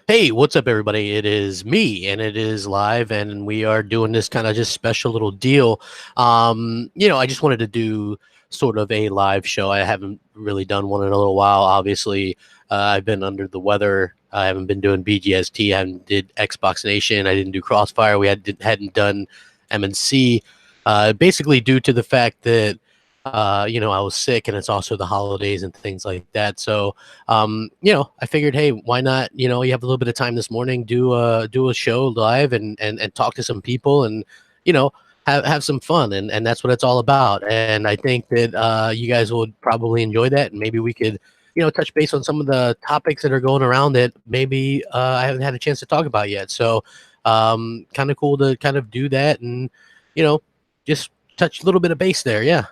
Hey, what's up, everybody? It is me, and it is live, and we are doing this kind of just special little deal. I just wanted to do sort of a live show. I haven't really done one in a little while. Obviously, I've been under the weather. I haven't been doing BGST. I haven't did Xbox Nation. I didn't do Crossfire. Hadn't done MNC, basically due to the fact that I was sick, and it's also the holidays and things like that. So I figured, hey, why not? You have a little bit of time this morning, do a show live and talk to some people and you know have some fun, and that's what it's all about. And I think that you guys would probably enjoy that, and maybe we could touch base on some of the topics that are going around that maybe I haven't had a chance to talk about yet. So kind of cool to kind of do that and just touch a little bit of base there. Yeah,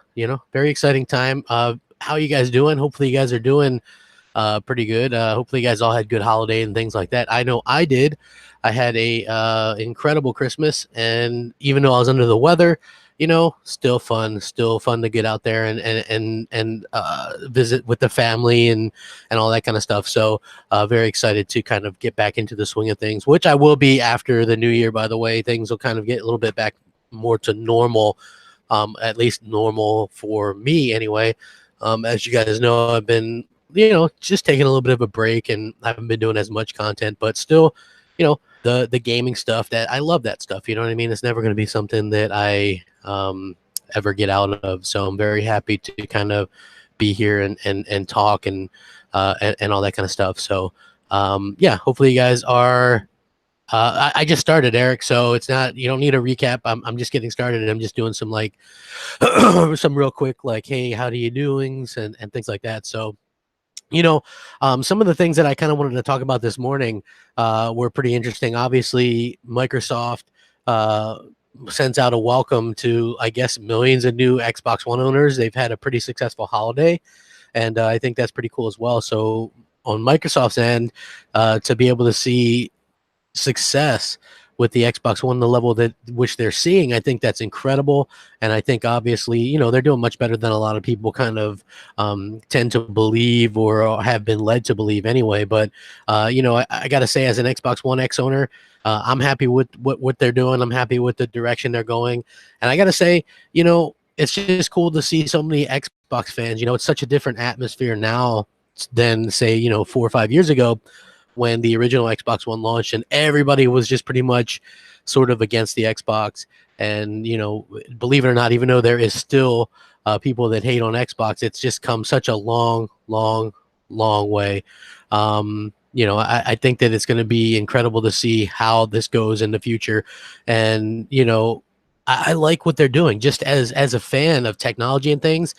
very exciting time. How you guys doing? Hopefully you guys are doing pretty good. Hopefully you guys all had good holiday and things like that. I know I did. I had a incredible Christmas, and even though I was under the weather, still fun to get out there and visit with the family and all that kind of stuff. So very excited to kind of get back into the swing of things, which I will be after the new year. By the way, things will kind of get a little bit back more to normal, at least normal for me anyway. As you guys know, I've been just taking a little bit of a break, and I haven't been doing as much content, but still, the gaming stuff, that I love that stuff. You know what I mean? It's never going to be something that I ever get out of. So I'm very happy to kind of be here and talk and all that kind of stuff. So hopefully you guys are. I just started, Eric, so it's not, you don't need a recap. I'm just getting started, and I'm just doing some like some real quick like, hey, how do you doings and things like that. So some of the things that I kind of wanted to talk about this morning were pretty interesting. Obviously, Microsoft sends out a welcome to, I guess, millions of new Xbox One owners. They've had a pretty successful holiday, and I think that's pretty cool as well. So on Microsoft's end, to be able to see success with the Xbox One, the level that which they're seeing, I think that's incredible. And I think obviously, they're doing much better than a lot of people kind of tend to believe or have been led to believe anyway. But I got to say, as an Xbox One X owner, I'm happy with what they're doing. I'm happy with the direction they're going. And I got to say, it's just cool to see so many Xbox fans. It's such a different atmosphere now than say 4 or 5 years ago, when the original Xbox One launched, and everybody was just pretty much sort of against the Xbox. And, believe it or not, even though there is still people that hate on Xbox, it's just come such a long way. I think that it's going to be incredible to see how this goes in the future. And, I like what they're doing just as a fan of technology and things.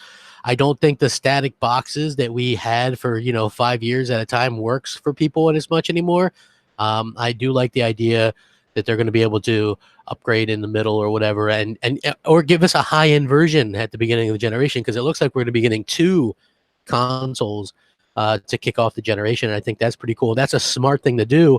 I don't think the static boxes that we had for 5 years at a time works for people as much anymore. I do like the idea that they're going to be able to upgrade in the middle or whatever, and or give us a high end version at the beginning of the generation, because it looks like we're going to be getting 2 consoles to kick off the generation. And I think that's pretty cool. That's a smart thing to do.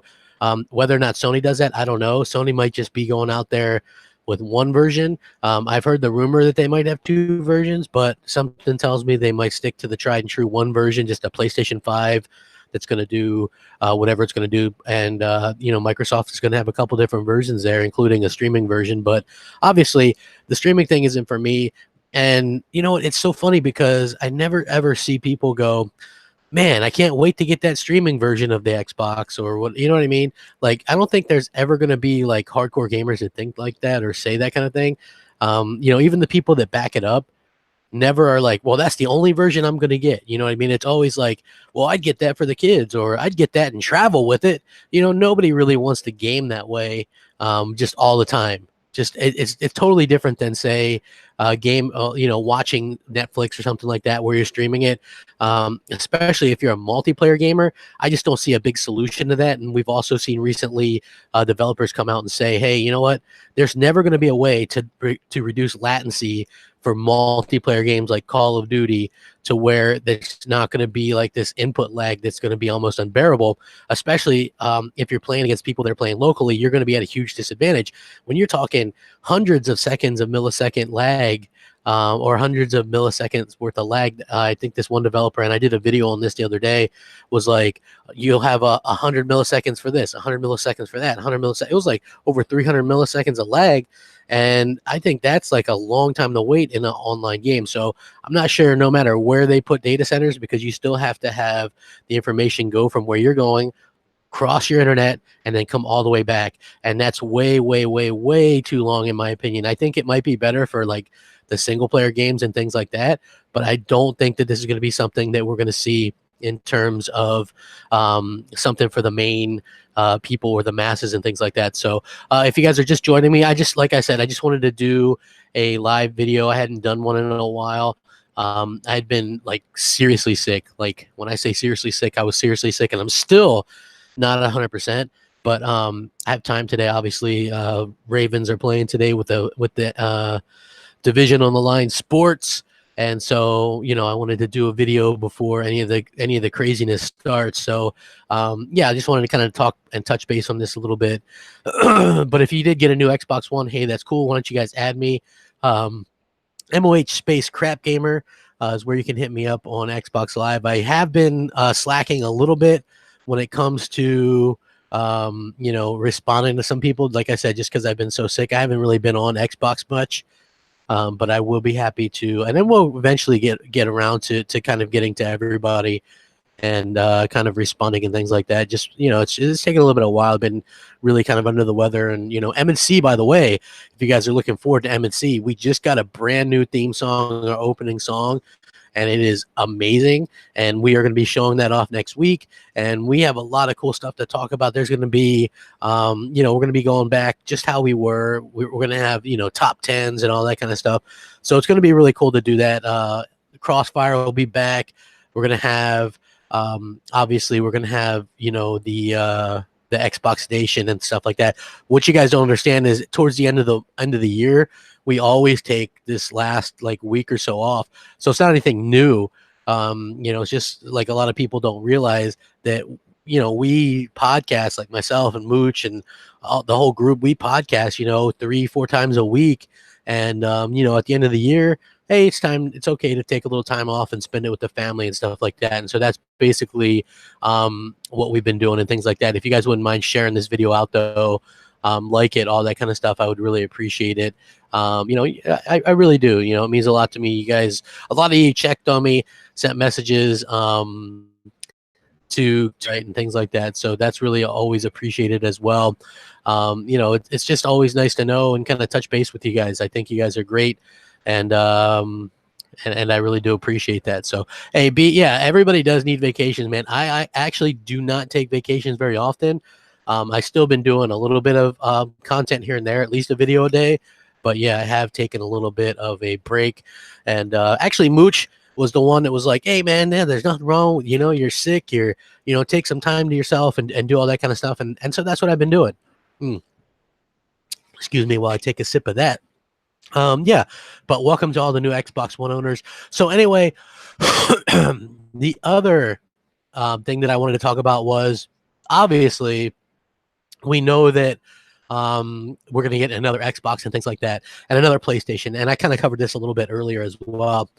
Whether or not Sony does that, I don't know. Sony might just be going out there with 1 version. I've heard the rumor that they might have 2 versions, but something tells me they might stick to the tried and true 1 version, just a PlayStation 5 that's going to do whatever it's going to do. And, Microsoft is going to have a couple different versions there, including a streaming version. But obviously, the streaming thing isn't for me. And, it's so funny because I never, ever see people go, man, I can't wait to get that streaming version of the Xbox, or what, you know what I mean? Like, I don't think there's ever going to be like hardcore gamers that think like that or say that kind of thing. Even the people that back it up never are like, well, that's the only version I'm going to get. You know what I mean? It's always like, well, I'd get that for the kids, or I'd get that and travel with it. Nobody really wants to game that way just all the time. Just it's totally different than say game, watching Netflix or something like that where you're streaming it. Especially if you're a multiplayer gamer, I just don't see a big solution to that. And we've also seen recently developers come out and say, hey, you know what? There's never going to be a way to reduce latency for multiplayer games like Call of Duty to where there's not going to be like this input lag that's going to be almost unbearable, especially if you're playing against people that are playing locally. You're going to be at a huge disadvantage when you're talking hundreds of seconds of millisecond lag lag, or hundreds of milliseconds worth of lag. I think this one developer, and I did a video on this the other day, was like, you'll have 100 milliseconds for this, 100 milliseconds for that, 100 milliseconds. It was like over 300 milliseconds of lag. And I think that's like a long time to wait in an online game. So I'm not sure, no matter where they put data centers, because you still have to have the information go from where you're going, cross your internet, and then come all the way back. And that's way, way, way, way too long, in my opinion. I think it might be better for like the single player games and things like that, but I don't think that this is going to be something that we're going to see in terms of something for the main people or the masses and things like that. So if you guys are just joining me, like I said, I just wanted to do a live video. I hadn't done one in a while. I had been like seriously sick. Like when I say seriously sick, I was seriously sick, and I'm still not 100%. But I have time today. Obviously, Ravens are playing today with the division on the line sports. And so, I wanted to do a video before any of the craziness starts. So, yeah, I just wanted to kind of talk and touch base on this a little bit. But if you did get a new Xbox One, hey, that's cool. Why don't you guys add me? MOH space Crapgamer is where you can hit me up on Xbox Live. I have been slacking a little bit when it comes to responding to some people. Like I said, just because I've been so sick, I haven't really been on Xbox much. But I will be happy to, and then we'll eventually get around to kind of getting to everybody and kind of responding and things like that. Just, it's taking a little bit of a while. I've been really kind of under the weather. And, M&C, by the way, if you guys are looking forward to M&C, we just got a brand new theme song, our opening song, and it is amazing. And we are going to be showing that off next week. And we have a lot of cool stuff to talk about. There's going to be, we're going to be going back just how we were. We're going to have, top 10s and all that kind of stuff. So it's going to be really cool to do that. Crossfire will be back. We're going to have, obviously, we're going to have, the Xbox Station and stuff like that. What you guys don't understand is towards the end of the year, we always take this last like week or so off. So it's not anything new. It's just like a lot of people don't realize that, we podcast, like myself and Mooch and the whole group, we podcast, 3-4 times a week. And, at the end of the year, hey, it's okay to take a little time off and spend it with the family and stuff like that. And so that's basically what we've been doing and things like that. If you guys wouldn't mind sharing this video out, though, like it, all that kind of stuff, I would really appreciate it. I really do. It means a lot to me. You guys, a lot of you checked on me, sent messages to right and things like that. So that's really always appreciated as well. It's just always nice to know and kind of touch base with you guys. I think you guys are great. And I really do appreciate that. So, hey, everybody does need vacations, man. I actually do not take vacations very often. I still been doing a little bit of content here and there, at least a video a day. But yeah, I have taken a little bit of a break. And actually, Mooch was the one that was like, hey, man, there's nothing wrong. You're sick. Take some time to yourself and do all that kind of stuff. And so that's what I've been doing. Excuse me while I take a sip of that. Yeah, but welcome to all the new Xbox One owners. So anyway, the other thing that I wanted to talk about was, obviously, we know that we're going to get another Xbox and things like that, and another PlayStation. And I kind of covered this a little bit earlier as well,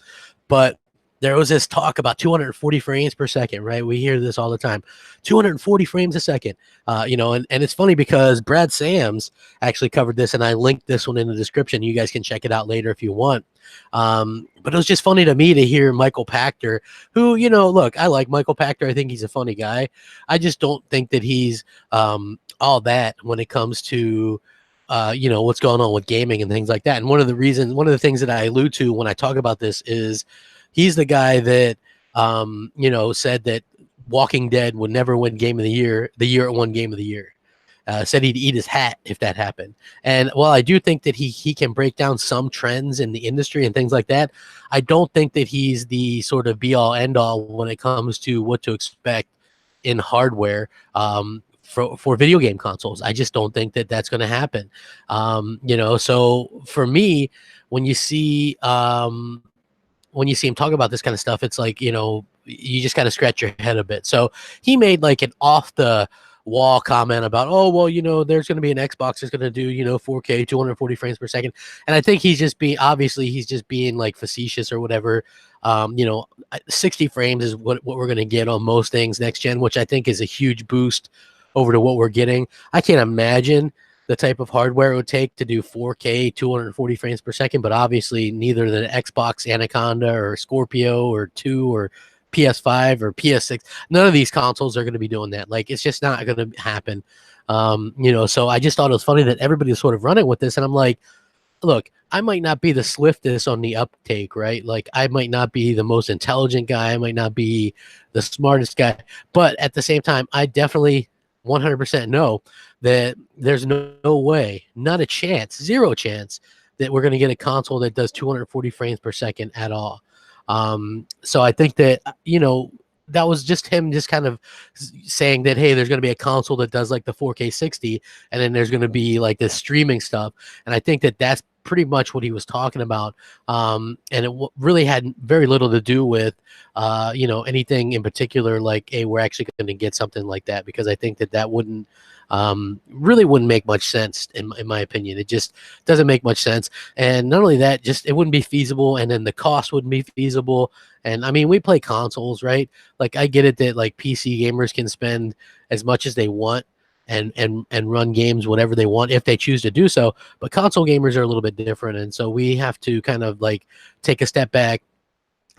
but there was this talk about 240 frames per second, right? We hear this all the time, 240 frames a second. And it's funny because Brad Sams actually covered this, and I linked this one in the description. You guys can check it out later if you want. But it was just funny to me to hear Michael Pachter, who, look, I like Michael Pachter. I think he's a funny guy. I just don't think that he's all that when it comes to what's going on with gaming and things like that. And one of the things that I allude to when I talk about this is he's the guy that said that Walking Dead would never win Game of the Year it won Game of the Year. Said he'd eat his hat if that happened. And while I do think that he can break down some trends in the industry and things like that, I don't think that he's the sort of be all end all when it comes to what to expect in hardware for video game consoles. I just don't think that that's going to happen. So for me, when you see him talk about this kind of stuff, it's like, you just got to scratch your head a bit. So he made like an off the wall comment about, oh, well, there's going to be an Xbox that's going to do, 4K, 240 frames per second. And I think he's just being like facetious or whatever. 60 frames is what we're going to get on most things next gen, which I think is a huge boost over to what we're getting. I can't imagine the type of hardware it would take to do 4K, 240 frames per second, but obviously neither the Xbox Anaconda or Scorpio or 2 or PS5 or PS6, none of these consoles are going to be doing that. Like, it's just not going to happen. So I just thought it was funny that everybody was sort of running with this, and I'm like, look, I might not be the swiftest on the uptake, right? Like, I might not be the most intelligent guy, I might not be the smartest guy, but at the same time, I definitely 100% know that there's no way, not a chance, zero chance that we're going to get a console that does 240 frames per second at all. So I think that, that was just him just kind of saying that, hey, there's going to be a console that does like the 4K 60, and then there's going to be like this streaming stuff. And I think that that's pretty much what he was talking about. And it really had very little to do with, anything in particular, like, hey, we're actually going to get something like that, because I think that wouldn't really wouldn't make much sense in my opinion. It just doesn't make much sense. And not only that, just it wouldn't be feasible, and then the cost wouldn't be feasible. And I mean, we play consoles, right? Like, I get it that like PC gamers can spend as much as they want and run games whatever they want if they choose to do so, but console gamers are a little bit different, and so we have to kind of like take a step back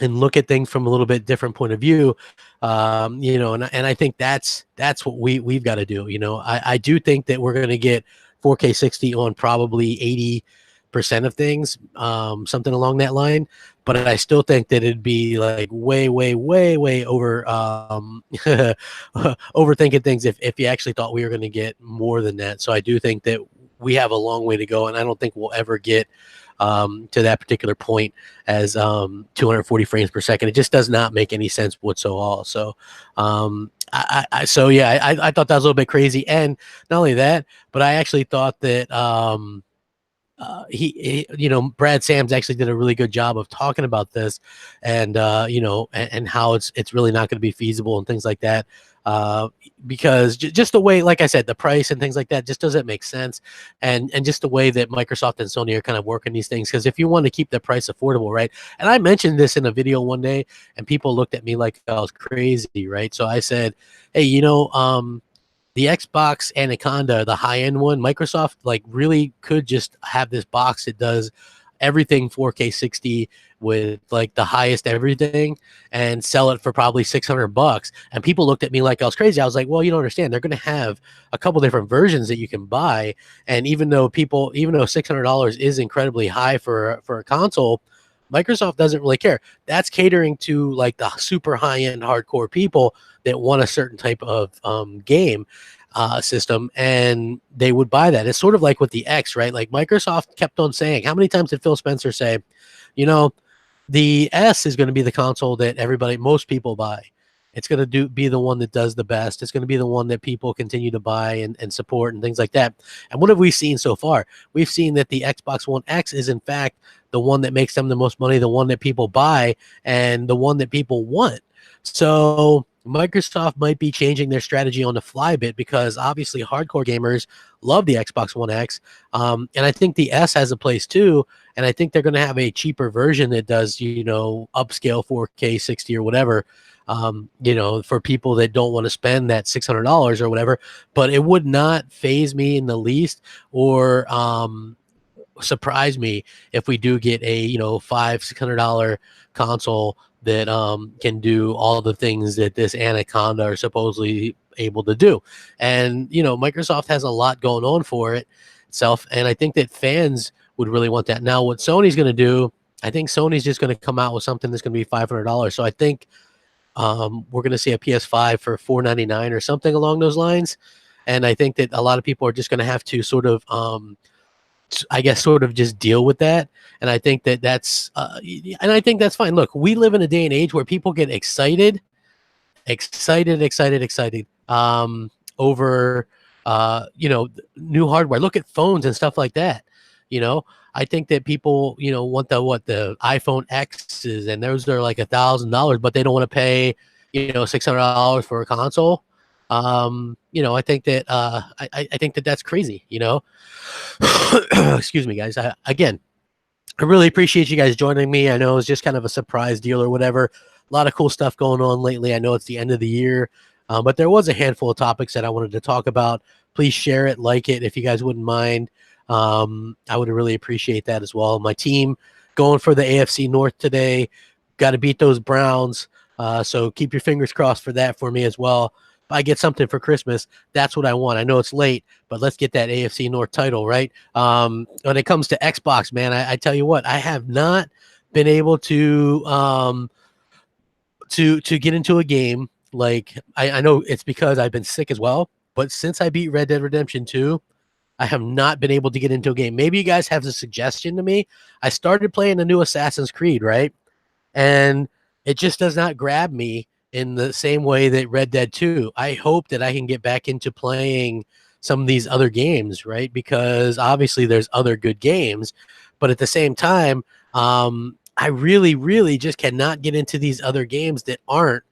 and look at things from a little bit different point of view. And I think that's what we've got to do. I do think that we're going to get 4K 60 on probably 80% of things, something along that line. But I still think that it'd be like way, way, way, way over overthinking things if you actually thought we were going to get more than that. So I do think that we have a long way to go, and I don't think we'll ever get to that particular point as 240 frames per second. It just does not make any sense whatsoever. So I thought that was a little bit crazy. And not only that, but I actually thought that Brad Sams actually did a really good job of talking about this, and and how it's really not going to be feasible and things like that. Because just the way, like I said, the price and things like that just doesn't make sense, and just the way that Microsoft and Sony are kind of working these things. Because if you want to keep the price affordable, right? And I mentioned this in a video one day, and people looked at me like I was crazy, right? So I said, hey, the Xbox Anaconda, the high-end one, Microsoft like really could just have this box that does everything 4K 60 with like the highest everything and sell it for probably $600. And people looked at me like I was crazy. I was like, well, you don't understand. They're going to have a couple different versions that you can buy. And even though $600 is incredibly high for a console, Microsoft doesn't really care. That's catering to like the super high-end hardcore people that want a certain type of game system, and they would buy that. It's sort of like with the X, right? Like, Microsoft kept on saying, how many times did Phil Spencer say, the S is going to be the console that most people buy. It's going to be the one that does the best. It's going to be the one that people continue to buy and support and things like that. And what have we seen so far? We've seen that the Xbox One X is in fact the one that makes them the most money, the one that people buy, and the one that people want. So Microsoft might be changing their strategy on the fly a bit, because obviously hardcore gamers love the Xbox One X. And I think the S has a place too. And I think they're going to have a cheaper version that does, upscale 4K 60 or whatever, for people that don't want to spend that $600 or whatever. But it would not faze me in the least, or surprise me if we do get a $500-$600 console that can do all the things that this Anaconda are supposedly able to do. And Microsoft has a lot going on for itself, and I think that fans would really want that. Now, what Sony's going to do, I think Sony's just going to come out with something that's going to be $500. So I think we're going to see a PS5 for $499 or something along those lines. And I think that a lot of people are just going to have to sort of just deal with that. And I think that's fine. Look, we live in a day and age where people get excited over new hardware. Look at phones and stuff like that. I think that people want the iPhone X's, and those are like $1,000, but they don't want to pay $600 for a console. I think that I think that that's crazy. Excuse me, guys. Again, I really appreciate you guys joining me. I know it's just kind of a surprise deal or whatever. A lot of cool stuff going on lately. I know it's the end of the year, but there was a handful of topics that I wanted to talk about. Please share it, like it, if you guys wouldn't mind. I would really appreciate that as well. My team going for the AFC North today. Got to beat those Browns. So keep your fingers crossed for that for me as well. If I get something for Christmas, that's what I want. I know it's late, but let's get that AFC North title, right? When it comes to Xbox, man, I tell you what, I have not been able to get into a game. Like I know it's because I've been sick as well, but since I beat Red Dead Redemption 2, I have not been able to get into a game. Maybe you guys have a suggestion to me. I started playing the new Assassin's Creed, right? And it just does not grab me in the same way that Red Dead 2. I hope that I can get back into playing some of these other games, right? Because obviously there's other good games, but at the same time, I really, really just cannot get into these other games that aren't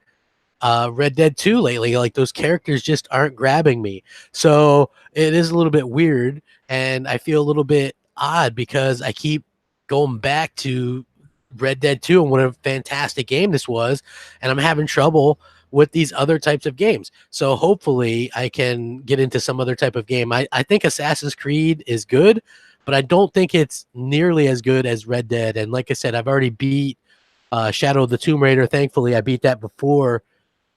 Red Dead 2 lately. Like those characters just aren't grabbing me. So it is a little bit weird, and I feel a little bit odd because I keep going back to Red Dead 2 and what a fantastic game this was, and I'm having trouble with these other types of games. So hopefully I can get into some other type of game. I think Assassin's Creed is good, but I don't think it's nearly as good as Red Dead. And like I said, I've already beat Shadow of the Tomb Raider. Thankfully, I beat that before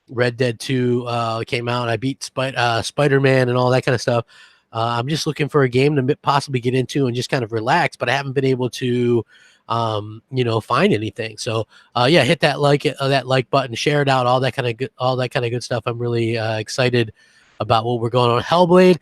Red Dead 2 came out. I beat Spider-Man and all that kind of stuff. I'm just looking for a game to possibly get into and just kind of relax, but I haven't been able to find anything. So yeah, hit that like button, share it out, all that kind of good stuff. I'm really excited about what we're going on. Hellblade.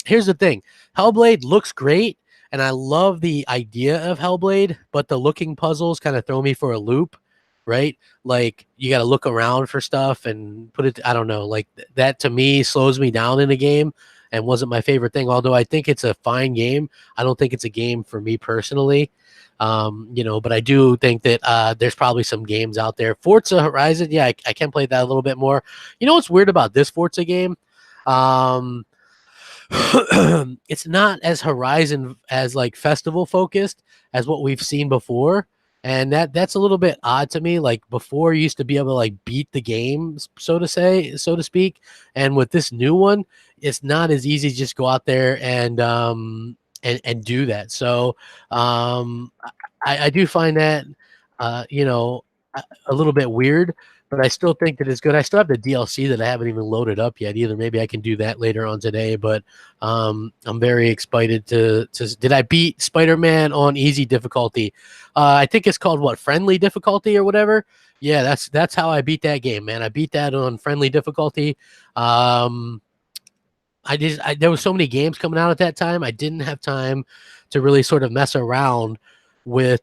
Here's the thing. Hellblade looks great, and I love the idea of Hellblade, but the looking puzzles kind of throw me for a loop, right? Like you got to look around for stuff and put it. I don't know. Like that to me slows me down in a game and wasn't my favorite thing. Although I think it's a fine game, I don't think it's a game for me personally. But I do think that there's probably some games out there. Forza Horizon, yeah, I can play that a little bit more. You know what's weird about this Forza game? Um, it's not as Horizon as like festival focused as what we've seen before. And that's a little bit odd to me. Like before, you used to be able to like beat the game, so to speak. And with this new one, it's not as easy to just go out there and do that. So I do find that a little bit weird, but I still think that it's good. I still have the DLC that I haven't even loaded up yet either. Maybe I can do that later on today. But I'm very excited to. Did I beat Spider-Man on easy difficulty? I think it's called what, friendly difficulty or whatever. Yeah, that's how I beat that game, man. I beat that on friendly difficulty. There was so many games coming out at that time. I didn't have time to really sort of mess around with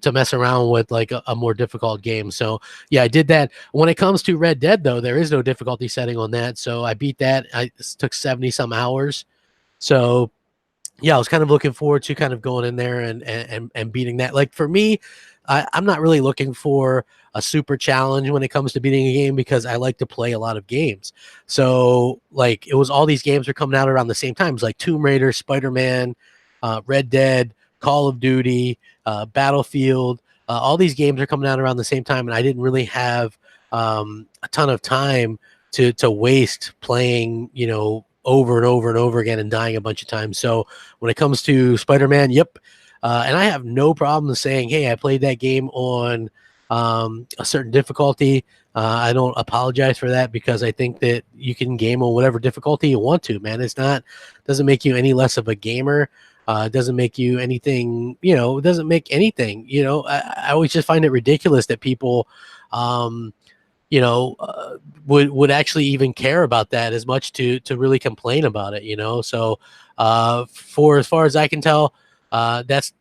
to mess around with like a more difficult game. So yeah, I did that. When it comes to Red Dead though, there is no difficulty setting on that. So I beat that. It took 70 some hours. So yeah, I was kind of looking forward to kind of going in there and beating that. Like for me, I'm not really looking for a super challenge when it comes to beating a game because I like to play a lot of games. So like it was all these games were coming out around the same time. It was like Tomb Raider, Spider-Man, Red Dead, Call of Duty, Battlefield. All these games are coming out around the same time, and I didn't really have a ton of time to waste playing, over and over and over again and dying a bunch of times. So when it comes to Spider-Man, yep. And I have no problem saying, hey, I played that game on a certain difficulty. I don't apologize for that because I think that you can game on whatever difficulty you want to, man. Doesn't make you any less of a gamer. It doesn't make you anything, it doesn't make anything, I always just find it ridiculous that people, would actually even care about that as much to really complain about it, So for as far as I can tell, that's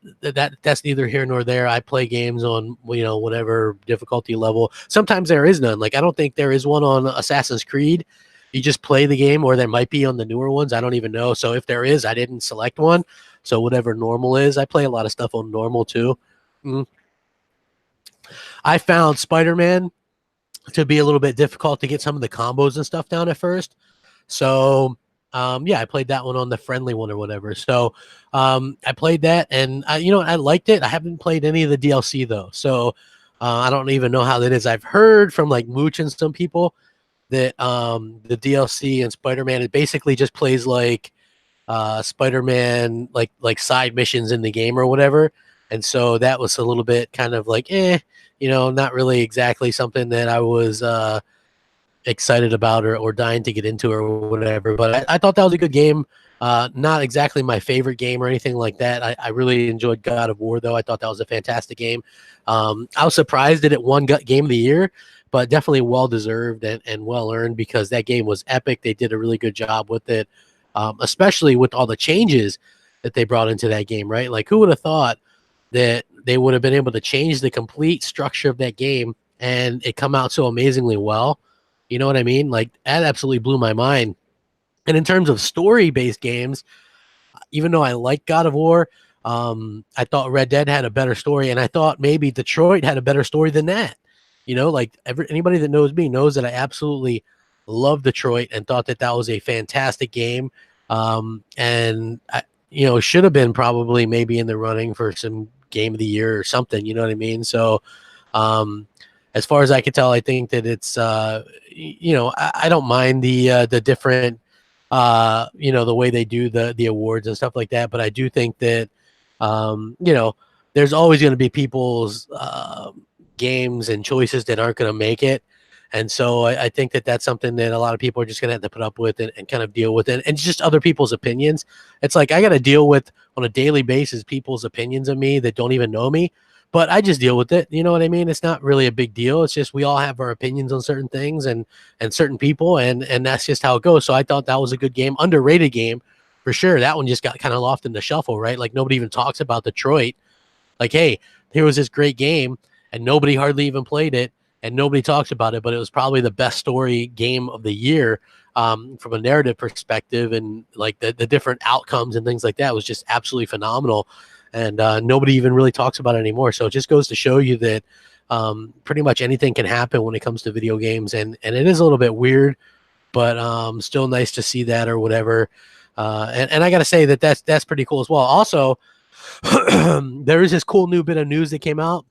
neither here nor there. I play games on whatever difficulty level. Sometimes there is none. Like I don't think there is one on Assassin's Creed. You just play the game, or there might be on the newer ones. I don't even know. So if there is, I didn't select one. So whatever normal is, I play a lot of stuff on normal too. I found Spider-Man to be a little bit difficult to get some of the combos and stuff down at first. So yeah, I played that one on the friendly one or whatever. So I played that, and I liked it. I haven't played any of the DLC though, so I don't even know how that is. I've heard from like Mooch and some people that the DLC and Spider-Man, it basically just plays like Spider-Man, like side missions in the game or whatever. And so that was a little bit kind of like, not really exactly something that I was excited about or dying to get into or whatever. But I thought that was a good game. Not exactly my favorite game or anything like that. I really enjoyed God of War, though. I thought that was a fantastic game. I was surprised that it won Game of the Year, but definitely well-deserved and well-earned because that game was epic. They did a really good job with it, especially with all the changes that they brought into that game, right? Like, who would have thought that they would have been able to change the complete structure of that game and it come out so amazingly well? You know what I mean? Like, that absolutely blew my mind. And in terms of story-based games, even though I like God of War, I thought Red Dead had a better story, and I thought maybe Detroit had a better story than that. Like anybody that knows me knows that I absolutely love Detroit and thought that that was a fantastic game. And should have been probably maybe in the running for some Game of the Year or something. You know what I mean? So, as far as I can tell, I think that it's I don't mind the different the way they do the awards and stuff like that, but I do think that there's always going to be people's games and choices that aren't going to make it. And so I think that that's something that a lot of people are just going to have to put up with and kind of deal with it. And just other people's opinions. It's like I got to deal with on a daily basis people's opinions of me that don't even know me. But I just deal with it. You know what I mean? It's not really a big deal. It's just we all have our opinions on certain things and certain people, and that's just how it goes. So I thought that was a good game, underrated game for sure. That one just got kind of lost in the shuffle, right? Like nobody even talks about Detroit. Like, hey, here was this great game, and nobody hardly even played it, and nobody talks about it. But it was probably the best story game of the year from a narrative perspective, and like the different outcomes and things like that was just absolutely phenomenal. And nobody even really talks about it anymore. So it just goes to show you that pretty much anything can happen when it comes to video games. And it is a little bit weird, but still nice to see that or whatever. And I got to say that that's pretty cool as well. Also, there is this cool new bit of news that came out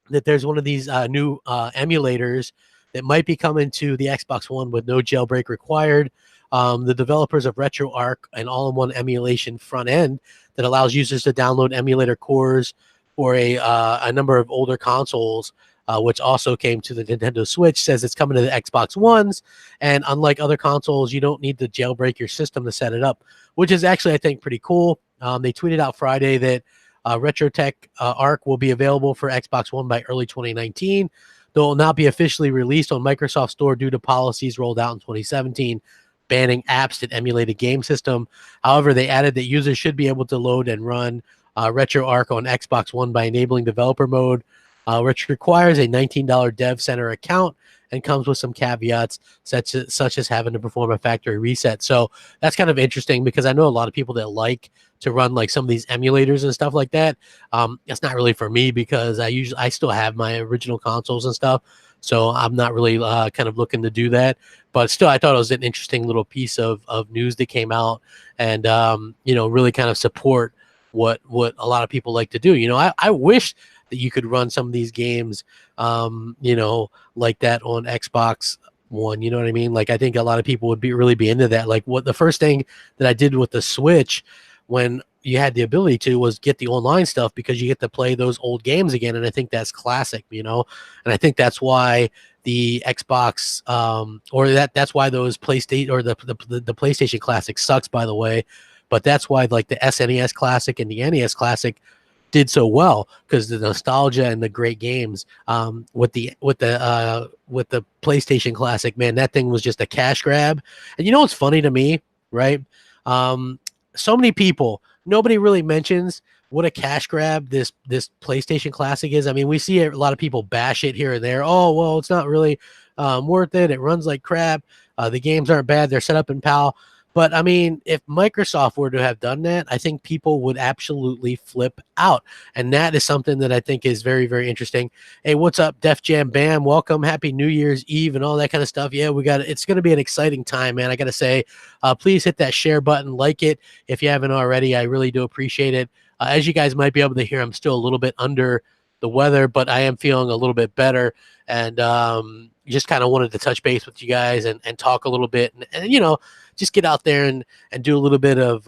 that there's one of these new emulators that might be coming to the Xbox One with no jailbreak required. The developers of RetroArch, an all-in-one emulation front end that allows users to download emulator cores for a number of older consoles, which also came to the Nintendo Switch, says it's coming to the Xbox Ones. And unlike other consoles, you don't need to jailbreak your system to set it up, which is actually, I think, pretty cool. They tweeted out Friday that RetroTech Arc will be available for Xbox One by early 2019, though it will not be officially released on Microsoft Store due to policies rolled out in 2017. Banning apps that emulate a game system. However, they added that users should be able to load and run RetroArch on Xbox One by enabling developer mode, which requires a $19 Dev Center account and comes with some caveats such as having to perform a factory reset. So that's kind of interesting because I know a lot of people that like to run like some of these emulators and stuff like that. That's not really for me because I still have my original consoles and stuff. So I'm not really kind of looking to do that. But still, I thought it was an interesting little piece of news that came out and, really kind of support what a lot of people like to do. I wish that you could run some of these games, like that on Xbox One. You know what I mean? Like, I think a lot of people would really be into that. Like, what the first thing that I did with the Switch when you had the ability to was get the online stuff because you get to play those old games again. And I think that's classic, and I think that's why the Xbox that's why those PlayStation or the PlayStation Classic sucks, by the way. But that's why like the SNES Classic and the NES Classic did so well because the nostalgia and the great games with the PlayStation Classic, man, that thing was just a cash grab. And what's funny to me, right? So many people, nobody really mentions what a cash grab this PlayStation Classic is. I mean, we see a lot of people bash it here and there. Oh, well, it's not really worth it. It runs like crap. The games aren't bad. They're set up in PAL. But I mean, if Microsoft were to have done that, I think people would absolutely flip out. And that is something that I think is very, very interesting. Hey, what's up, Def Jam Bam? Welcome. Happy New Year's Eve and all that kind of stuff. Yeah, it's going to be an exciting time, man. I got to say, please hit that share button, like it if you haven't already. I really do appreciate it. As you guys might be able to hear, I'm still a little bit under the weather, but I am feeling a little bit better. And just kind of wanted to touch base with you guys and talk a little bit and just get out there and do a little bit of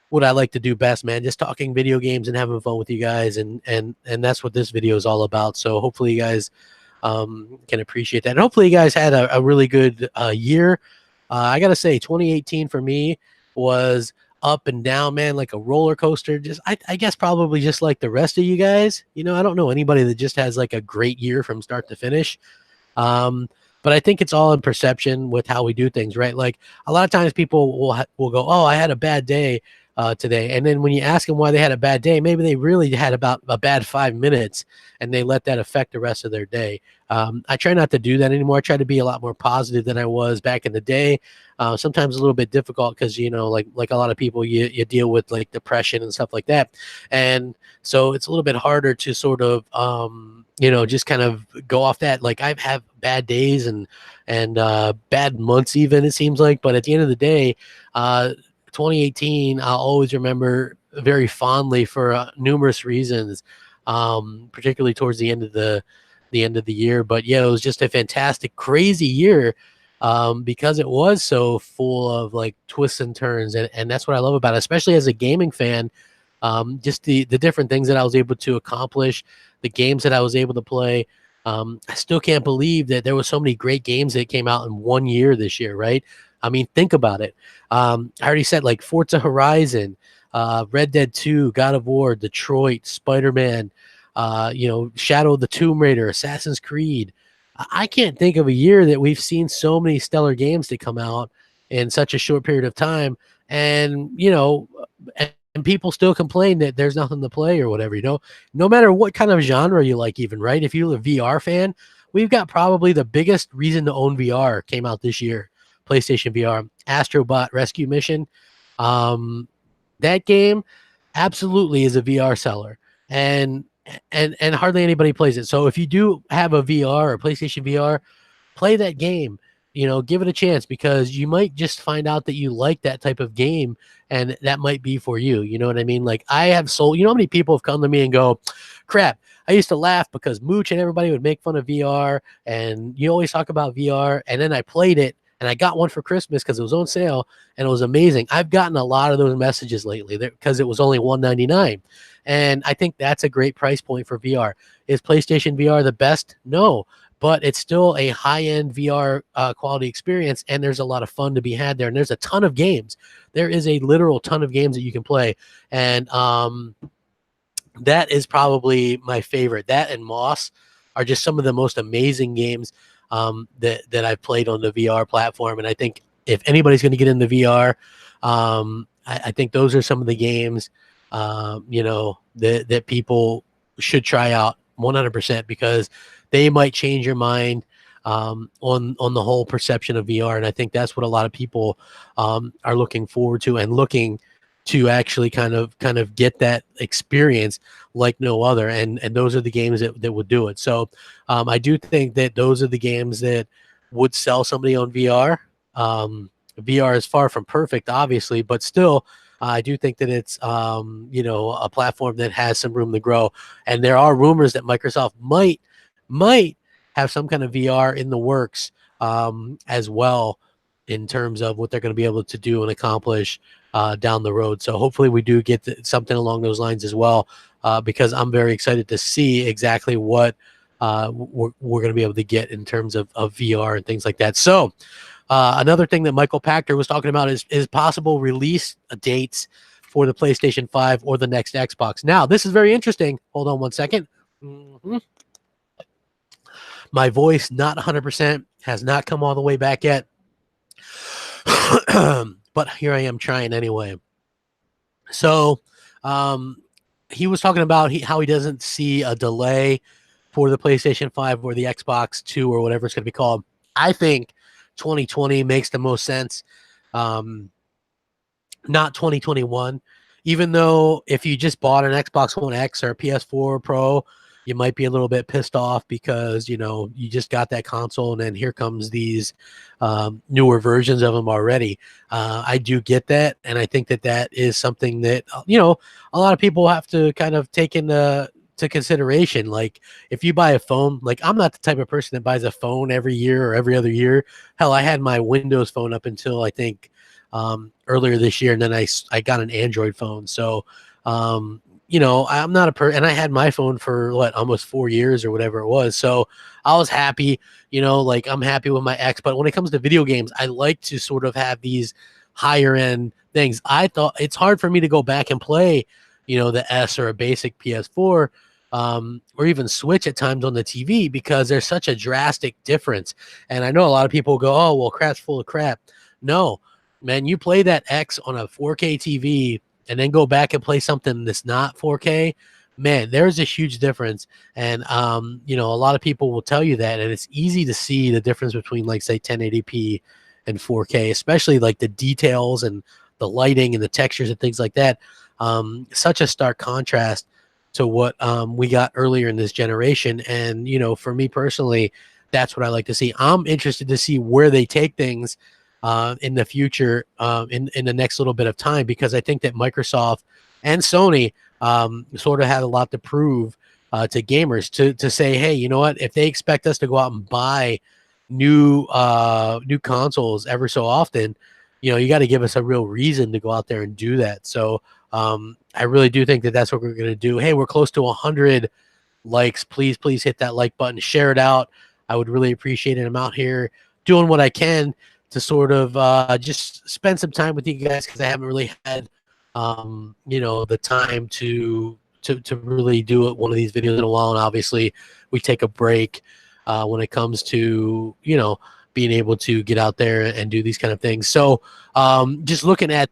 what I like to do best, man. Just talking video games and having fun with you guys, and that's what this video is all about. So hopefully you guys can appreciate that. And hopefully you guys had a really good year. I gotta say, 2018 for me was up and down, man, like a roller coaster. Just I guess probably just like the rest of you guys. I don't know anybody that just has like a great year from start to finish. But I think it's all in perception with how we do things, right? Like a lot of times people will go, "Oh, I had a bad day today," and then when you ask them why they had a bad day, maybe they really had about a bad 5 minutes, and they let that affect the rest of their day. I try not to do that anymore. I try to be a lot more positive than I was back in the day. Sometimes a little bit difficult because like a lot of people, you deal with like depression and stuff like that, and so it's a little bit harder to sort of just kind of go off that. Like I've had bad days and bad months even, it seems like, but at the end of the day, 2018 I'll always remember very fondly for numerous reasons, particularly towards the end of the year. But yeah, it was just a fantastic, crazy year, because it was so full of like twists and turns, and that's what I love about it, especially as a gaming fan. Just the different things that I was able to accomplish, the games that I was able to play. I still can't believe that there were so many great games that came out in 1 year this year, right? I mean, think about it. I already said like Forza Horizon, Red Dead 2, God of War, Detroit, Spider-Man, Shadow of the Tomb Raider, Assassin's Creed. I can't think of a year that we've seen so many stellar games to come out in such a short period of time. And, and people still complain that there's nothing to play or whatever, no matter what kind of genre you like, even, right? If you're a VR fan, we've got probably the biggest reason to own VR came out this year. PlayStation VR, Astrobot Rescue Mission. That game absolutely is a VR seller, and hardly anybody plays it. So if you do have a VR or PlayStation VR, play that game. Give it a chance, because you might just find out that you like that type of game, and that might be for you. You know what I mean? Like I have sold, how many people have come to me and go, crap, I used to laugh because Mooch and everybody would make fun of VR, and you always talk about VR. And then I played it, and I got one for Christmas because it was on sale, and it was amazing. I've gotten a lot of those messages lately because it was only $199. And I think that's a great price point for VR. Is PlayStation VR the best? No. But it's still a high-end VR quality experience, and there's a lot of fun to be had there. And there's a ton of games. There is a literal ton of games that you can play. And that is probably my favorite. That and Moss are just some of the most amazing games that I've played on the VR platform. And I think if anybody's going to get into VR, I think those are some of the games, that people should try out 100%, because they might change your mind on the whole perception of VR. And I think that's what a lot of people are looking forward to, and looking to actually kind of get that experience like no other. And those are the games that would do it. So I do think that those are the games that would sell somebody on VR. VR is far from perfect, obviously, but still, I do think that it's, a platform that has some room to grow. And there are rumors that Microsoft might have some kind of VR in the works as well, in terms of what they're going to be able to do and accomplish down the road. So hopefully we do get something along those lines as well, because I'm very excited to see exactly what we're going to be able to get in terms of VR and things like that. So another thing that Michael Pachter was talking about is possible release dates for the PlayStation 5 or the next Xbox. Now, this is very interesting. Hold on one second. My voice, not 100%, has not come all the way back yet. But here I am trying anyway. So he was talking about how he doesn't see a delay for the PlayStation 5 or the Xbox 2 or whatever it's going to be called. I think 2020 makes the most sense. not 2021. Even though if you just bought an Xbox One X or a PS4 Pro, you might be a little bit pissed off because you just got that console and then here comes these newer versions of them already. I do get that, and I think that is something that a lot of people have to kind of take into consideration. Like if you buy a phone, like I'm not the type of person that buys a phone every year or every other year. Hell, I had my Windows phone up until I think earlier this year, and then I got an Android phone. So, I'm not and I had my phone for almost 4 years or whatever it was. So I was happy, like I'm happy with my X. But when it comes to video games, I like to sort of have these higher end things. I thought it's hard for me to go back and play, the S or a basic PS4. Or even Switch at times on the TV because there's such a drastic difference. And I know a lot of people go, oh, well, crap's full of crap. No, man, you play that X on a 4K TV and then go back and play something that's not 4K, man, there's a huge difference. And, a lot of people will tell you that, and it's easy to see the difference between, like, say, 1080p and 4K, especially, like, the details and the lighting and the textures and things like that. Such a stark contrast to what we got earlier in this generation. And, for me personally, that's what I like to see. I'm interested to see where they take things in the future, in the next little bit of time, because I think that Microsoft and Sony sort of had a lot to prove to gamers to say, hey, you know what? If they expect us to go out and buy new consoles ever so often, you got to give us a real reason to go out there and do that. So I really do think that that's what we're going to do. Hey, we're close to 100 likes. Please hit that like button, share it out. I would really appreciate it. I'm out here doing what I can to sort of just spend some time with you guys, because I haven't really had, the time to really do one of these videos in a while. And obviously we take a break when it comes to, being able to get out there and do these kind of things. So just looking at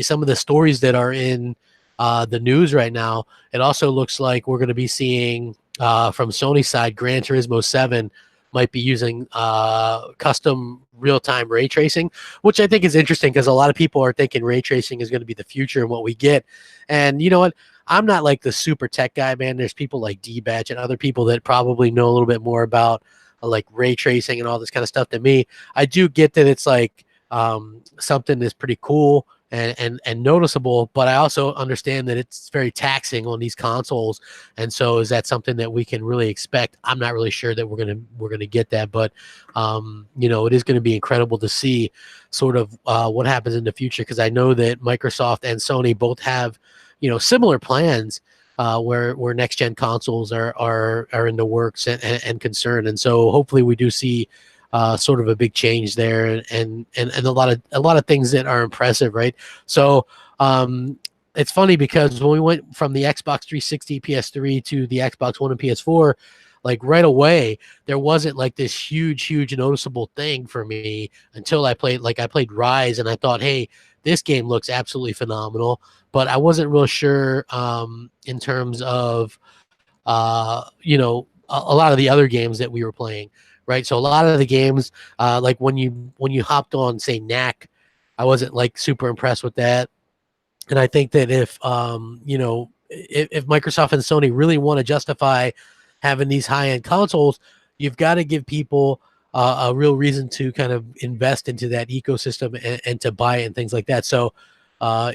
some of the stories that are in the news right now, it also looks like we're going to be seeing from Sony's side, Gran Turismo 7 might be using custom real-time ray tracing, which I think is interesting because a lot of people are thinking ray tracing is going to be the future and what we get. And you know what? I'm not like the super tech guy, man. There's people like D-Batch and other people that probably know a little bit more about like ray tracing and all this kind of stuff than me. I do get that it's like something that's pretty cool and noticeable, but I also understand that it's very taxing on these consoles. And so is that something that we can really expect? I'm not really sure that we're gonna get that, but it is going to be incredible to see sort of what happens in the future, because I know that Microsoft and Sony both have similar plans where next gen consoles are in the works and concerned. And so hopefully we do see sort of a big change there, and a lot of things that are impressive, right? So it's funny because when we went from the Xbox 360, PS3 to the Xbox One and PS4, like right away, there wasn't like this huge noticeable thing for me until I played Rise, and I thought, hey, this game looks absolutely phenomenal. But I wasn't real sure in terms of a lot of the other games that we were playing. Right. So a lot of the games, like when you hopped on, say, Knack, I wasn't like super impressed with that. And I think that if Microsoft and Sony really want to justify having these high end consoles, you've got to give people a real reason to kind of invest into that ecosystem and to buy it and things like that. So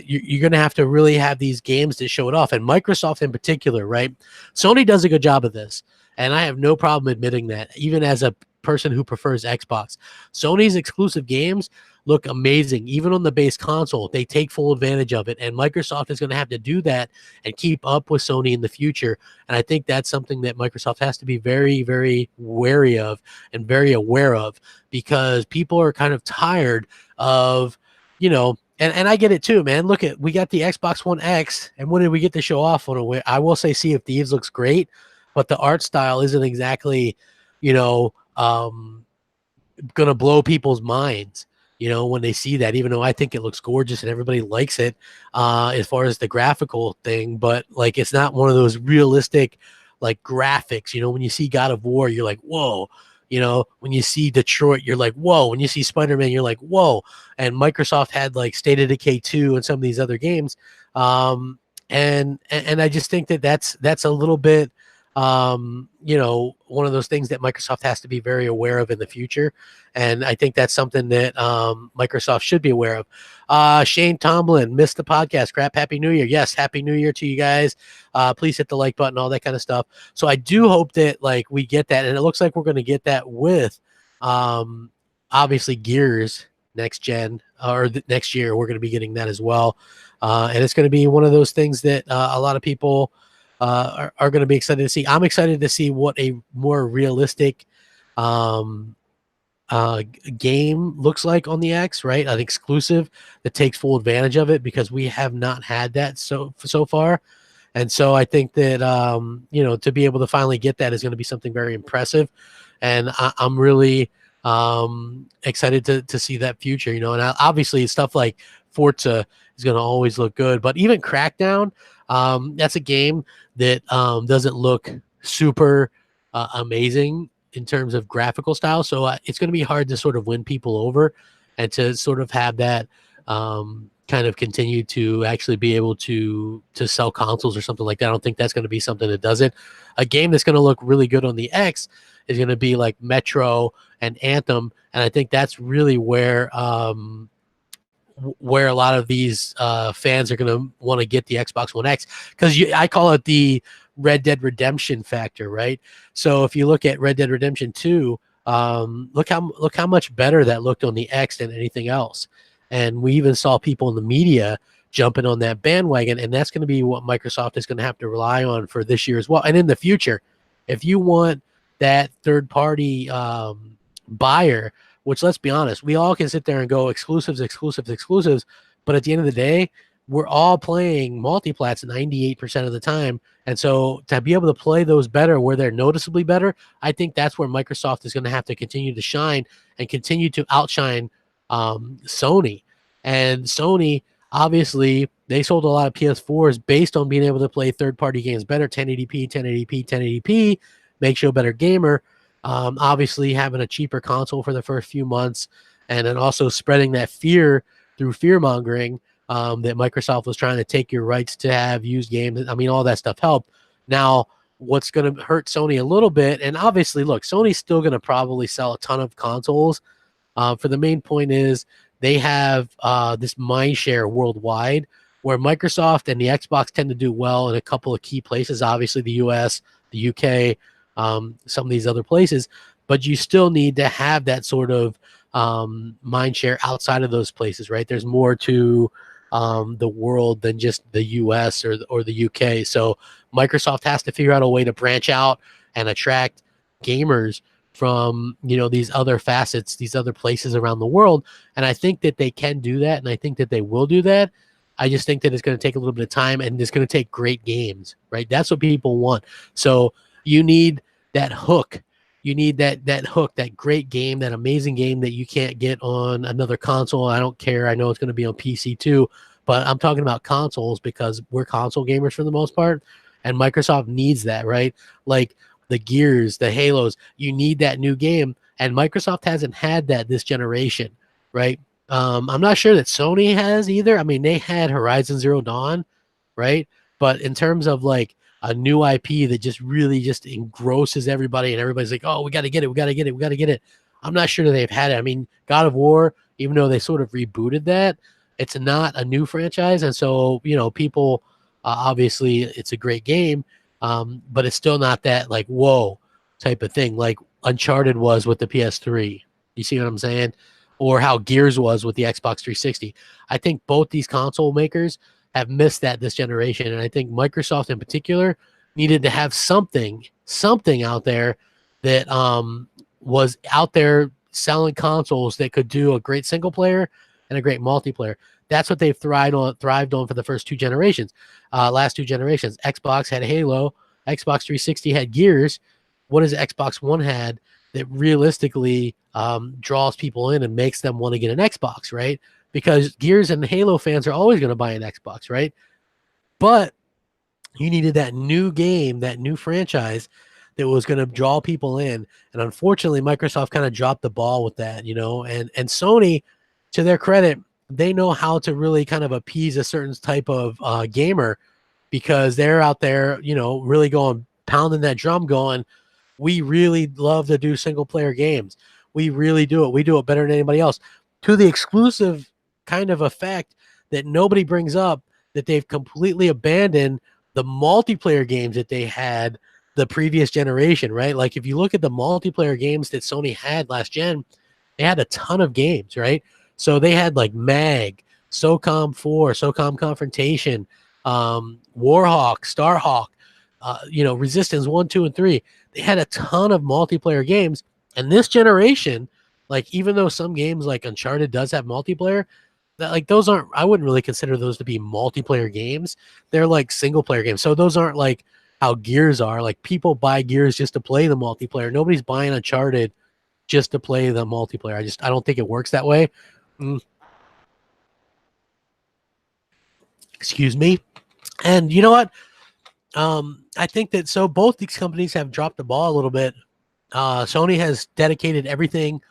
you're going to have to really have these games to show it off. And Microsoft in particular, right? Sony does a good job of this. And I have no problem admitting that, even as a person who prefers Xbox. Sony's exclusive games look amazing. Even on the base console, they take full advantage of it. And Microsoft is going to have to do that and keep up with Sony in the future. And I think that's something that Microsoft has to be very, very wary of and very aware of, because people are kind of tired of, and I get it too, man. Look we got the Xbox One X, and what did we get to show off on it? I will say Sea of Thieves looks great, but the art style isn't exactly, going to blow people's minds, when they see that, even though I think it looks gorgeous and everybody likes it as far as the graphical thing. But like, it's not one of those realistic like graphics, when you see God of War, you're like, whoa, when you see Detroit, you're like, whoa. When you see Spider-Man, you're like, whoa. And Microsoft had like State of Decay 2 and some of these other games. And I just think that that's a little bit, one of those things that Microsoft has to be very aware of in the future. And I think that's something that Microsoft should be aware of. Shane Tomlin, missed the podcast. Crap, Happy New Year. Yes, Happy New Year to you guys. Please hit the like button, all that kind of stuff. So I do hope that like we get that, and it looks like we're going to get that with obviously Gears next gen or next year. We're going to be getting that as well. And it's going to be one of those things that a lot of people are going to be excited to see. I'm excited to see what a more realistic game looks like on the X, right? An exclusive that takes full advantage of it, because we have not had that so far. And so I think that, to be able to finally get that is going to be something very impressive. And I'm really excited to see that future, and obviously stuff like Forza is going to always look good, but even Crackdown, that's a game that doesn't look super amazing in terms of graphical style. So it's going to be hard to sort of win people over and to sort of have that kind of continue to actually be able to sell consoles or something like that. I don't think that's going to be something that does it. A game that's going to look really good on the X is going to be like Metro and Anthem. And I think that's really where a lot of these fans are going to want to get the Xbox One X, because I call it the Red Dead Redemption factor, right? So if you look at Red Dead Redemption 2, look how much better that looked on the X than anything else. And we even saw people in the media jumping on that bandwagon, and that's going to be what Microsoft is going to have to rely on for this year as well. And in the future, if you want that third-party buyer, which, let's be honest, we all can sit there and go exclusives, but at the end of the day, we're all playing multiplats 98% of the time. And so to be able to play those better where they're noticeably better, I think that's where Microsoft is going to have to continue to shine and continue to outshine Sony. And Sony, obviously, they sold a lot of PS4s based on being able to play third-party games better, 1080p, makes you a better gamer. Obviously, having a cheaper console for the first few months, and then also spreading that fear through fear-mongering that Microsoft was trying to take your rights to have used games. I mean, all that stuff helped. Now, what's going to hurt Sony a little bit, and obviously, look, Sony's still going to probably sell a ton of consoles. For the main point is they have this mind share worldwide, where Microsoft and the Xbox tend to do well in a couple of key places, obviously the US, the UK, some of these other places, but you still need to have that sort of mind share outside of those places, right? There's more to the world than just the US or the UK. So Microsoft has to figure out a way to branch out and attract gamers from these other facets, these other places around the world. And I think that they can do that, and I think that they will do that. I just think that it's going to take a little bit of time, and it's going to take great games, right? That's what people want. So you need that hook. You need that hook, that great game, that amazing game that you can't get on another console. I don't care. I know it's going to be on PC too, but I'm talking about consoles because we're console gamers for the most part, and Microsoft needs that, right? Like the Gears, the Halos, you need that new game, and Microsoft hasn't had that this generation, right? I'm not sure that Sony has either. I mean, they had Horizon Zero Dawn, right? But in terms of like a new IP that just really just engrosses everybody, and everybody's like, oh, we got to get it. I'm not sure that they've had it. I mean, God of War, even though they sort of rebooted that, it's not a new franchise. And so, people, obviously it's a great game, but it's still not that like, whoa type of thing, like Uncharted was with the PS3. You see what I'm saying? Or how Gears was with the Xbox 360. I think both these console makers have missed that this generation. And I think Microsoft in particular needed to have something out there that was out there selling consoles that could do a great single player and a great multiplayer. That's what they've thrived on for the first two generations. Last two generations, Xbox had Halo, Xbox 360 had Gears. What does Xbox One had that realistically draws people in and makes them want to get an Xbox, right? Because Gears and Halo fans are always going to buy an Xbox, right? But you needed that new game, that new franchise that was going to draw people in. And unfortunately, Microsoft kind of dropped the ball with that, and Sony, to their credit, they know how to really kind of appease a certain type of gamer, because they're out there, really going, pounding that drum, going, we really love to do single player games. We really do it. We do it better than anybody else, to the exclusive kind of effect that nobody brings up, that they've completely abandoned the multiplayer games that they had the previous generation, right? Like if you look at the multiplayer games that Sony had last gen, they had a ton of games, right? So they had like Mag, SOCOM 4, SOCOM Confrontation, Warhawk, Starhawk, Resistance 1, 2, and 3. They had a ton of multiplayer games. And this generation, like even though some games like Uncharted does have multiplayer, that like those aren't, I wouldn't really consider those to be multiplayer games. They're like single player games. So those aren't like how Gears are. Like people buy Gears just to play the multiplayer. Nobody's buying Uncharted just to play the multiplayer. I don't think it works that way. Excuse me. And you know what? I think that both these companies have dropped the ball a little bit. Sony has dedicated everything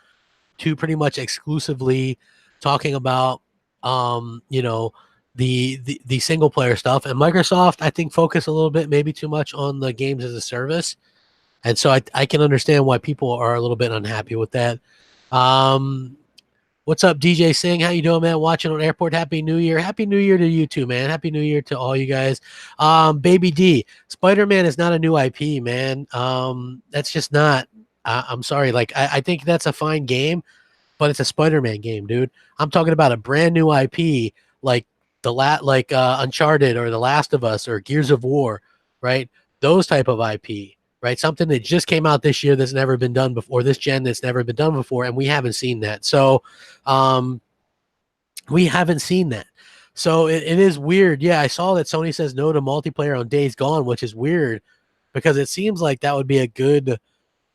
to pretty much exclusively talking about, the single player stuff, and Microsoft, I think, focus a little bit, maybe too much, on the games as a service. And so I can understand why people are a little bit unhappy with that. What's up, DJ Singh? How you doing, man? Watching on Airport. Happy New Year. Happy New Year to you too, man. Happy New Year to all you guys. Baby D, Spider-Man is not a new IP, man. That's just not. I'm sorry. Like, I think that's a fine game, but it's a Spider-Man game, dude. I'm talking about a brand new IP like Uncharted or The Last of Us or Gears of War, right? Those type of IP, right? Something that just came out this year that's never been done before, this gen that's never been done before, and we haven't seen that. So we haven't seen that. So it is weird. Yeah, I saw that Sony says no to multiplayer on Days Gone, which is weird because it seems like that would be a good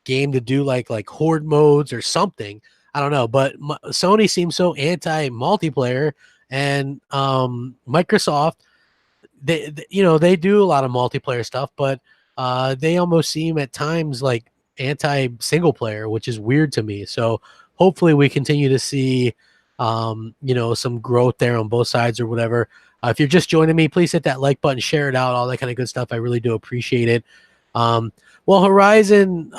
game to do like horde modes or something. I don't know, but Sony seems so anti-multiplayer, and Microsoft, they do a lot of multiplayer stuff, but they almost seem at times like anti-single player, which is weird to me. So hopefully we continue to see some growth there on both sides or whatever. If you're just joining me, please hit that like button, share it out, all that kind of good stuff. I really do appreciate it. Well, Horizon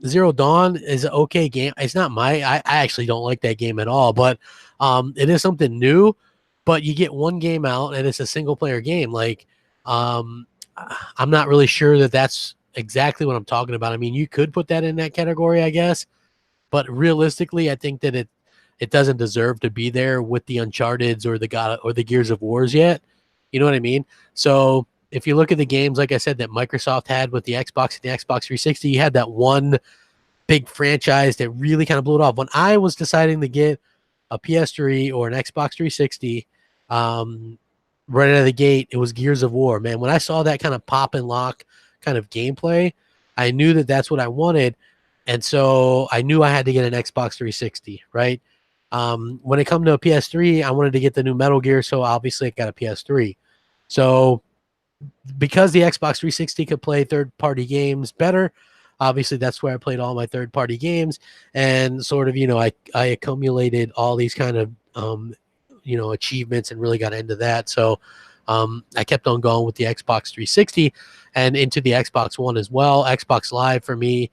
Zero Dawn is an okay game. It's not I actually don't like that game at all, but it is something new. But you get one game out and it's a single player game. Like, I'm not really sure that that's exactly what I'm talking about. I mean, you could put that in that category, I guess, but realistically, I think that it doesn't deserve to be there with the Uncharted's or the Gears of Wars yet. You know what I mean? So if you look at the games, like I said, that Microsoft had with the Xbox and the Xbox 360, you had that one big franchise that really kind of blew it off. When I was deciding to get a PS3 or an Xbox 360, right out of the gate, it was Gears of War, man. When I saw that kind of pop and lock kind of gameplay, I knew that that's what I wanted. And so I knew I had to get an Xbox 360, right? When it come to a PS3, I wanted to get the new Metal Gear, so obviously I got a PS3. So because the Xbox 360 could play third-party games better, obviously that's where I played all my third-party games, and sort of, I accumulated all these kind of, achievements and really got into that. So I kept on going with the Xbox 360 and into the Xbox One as well. Xbox Live for me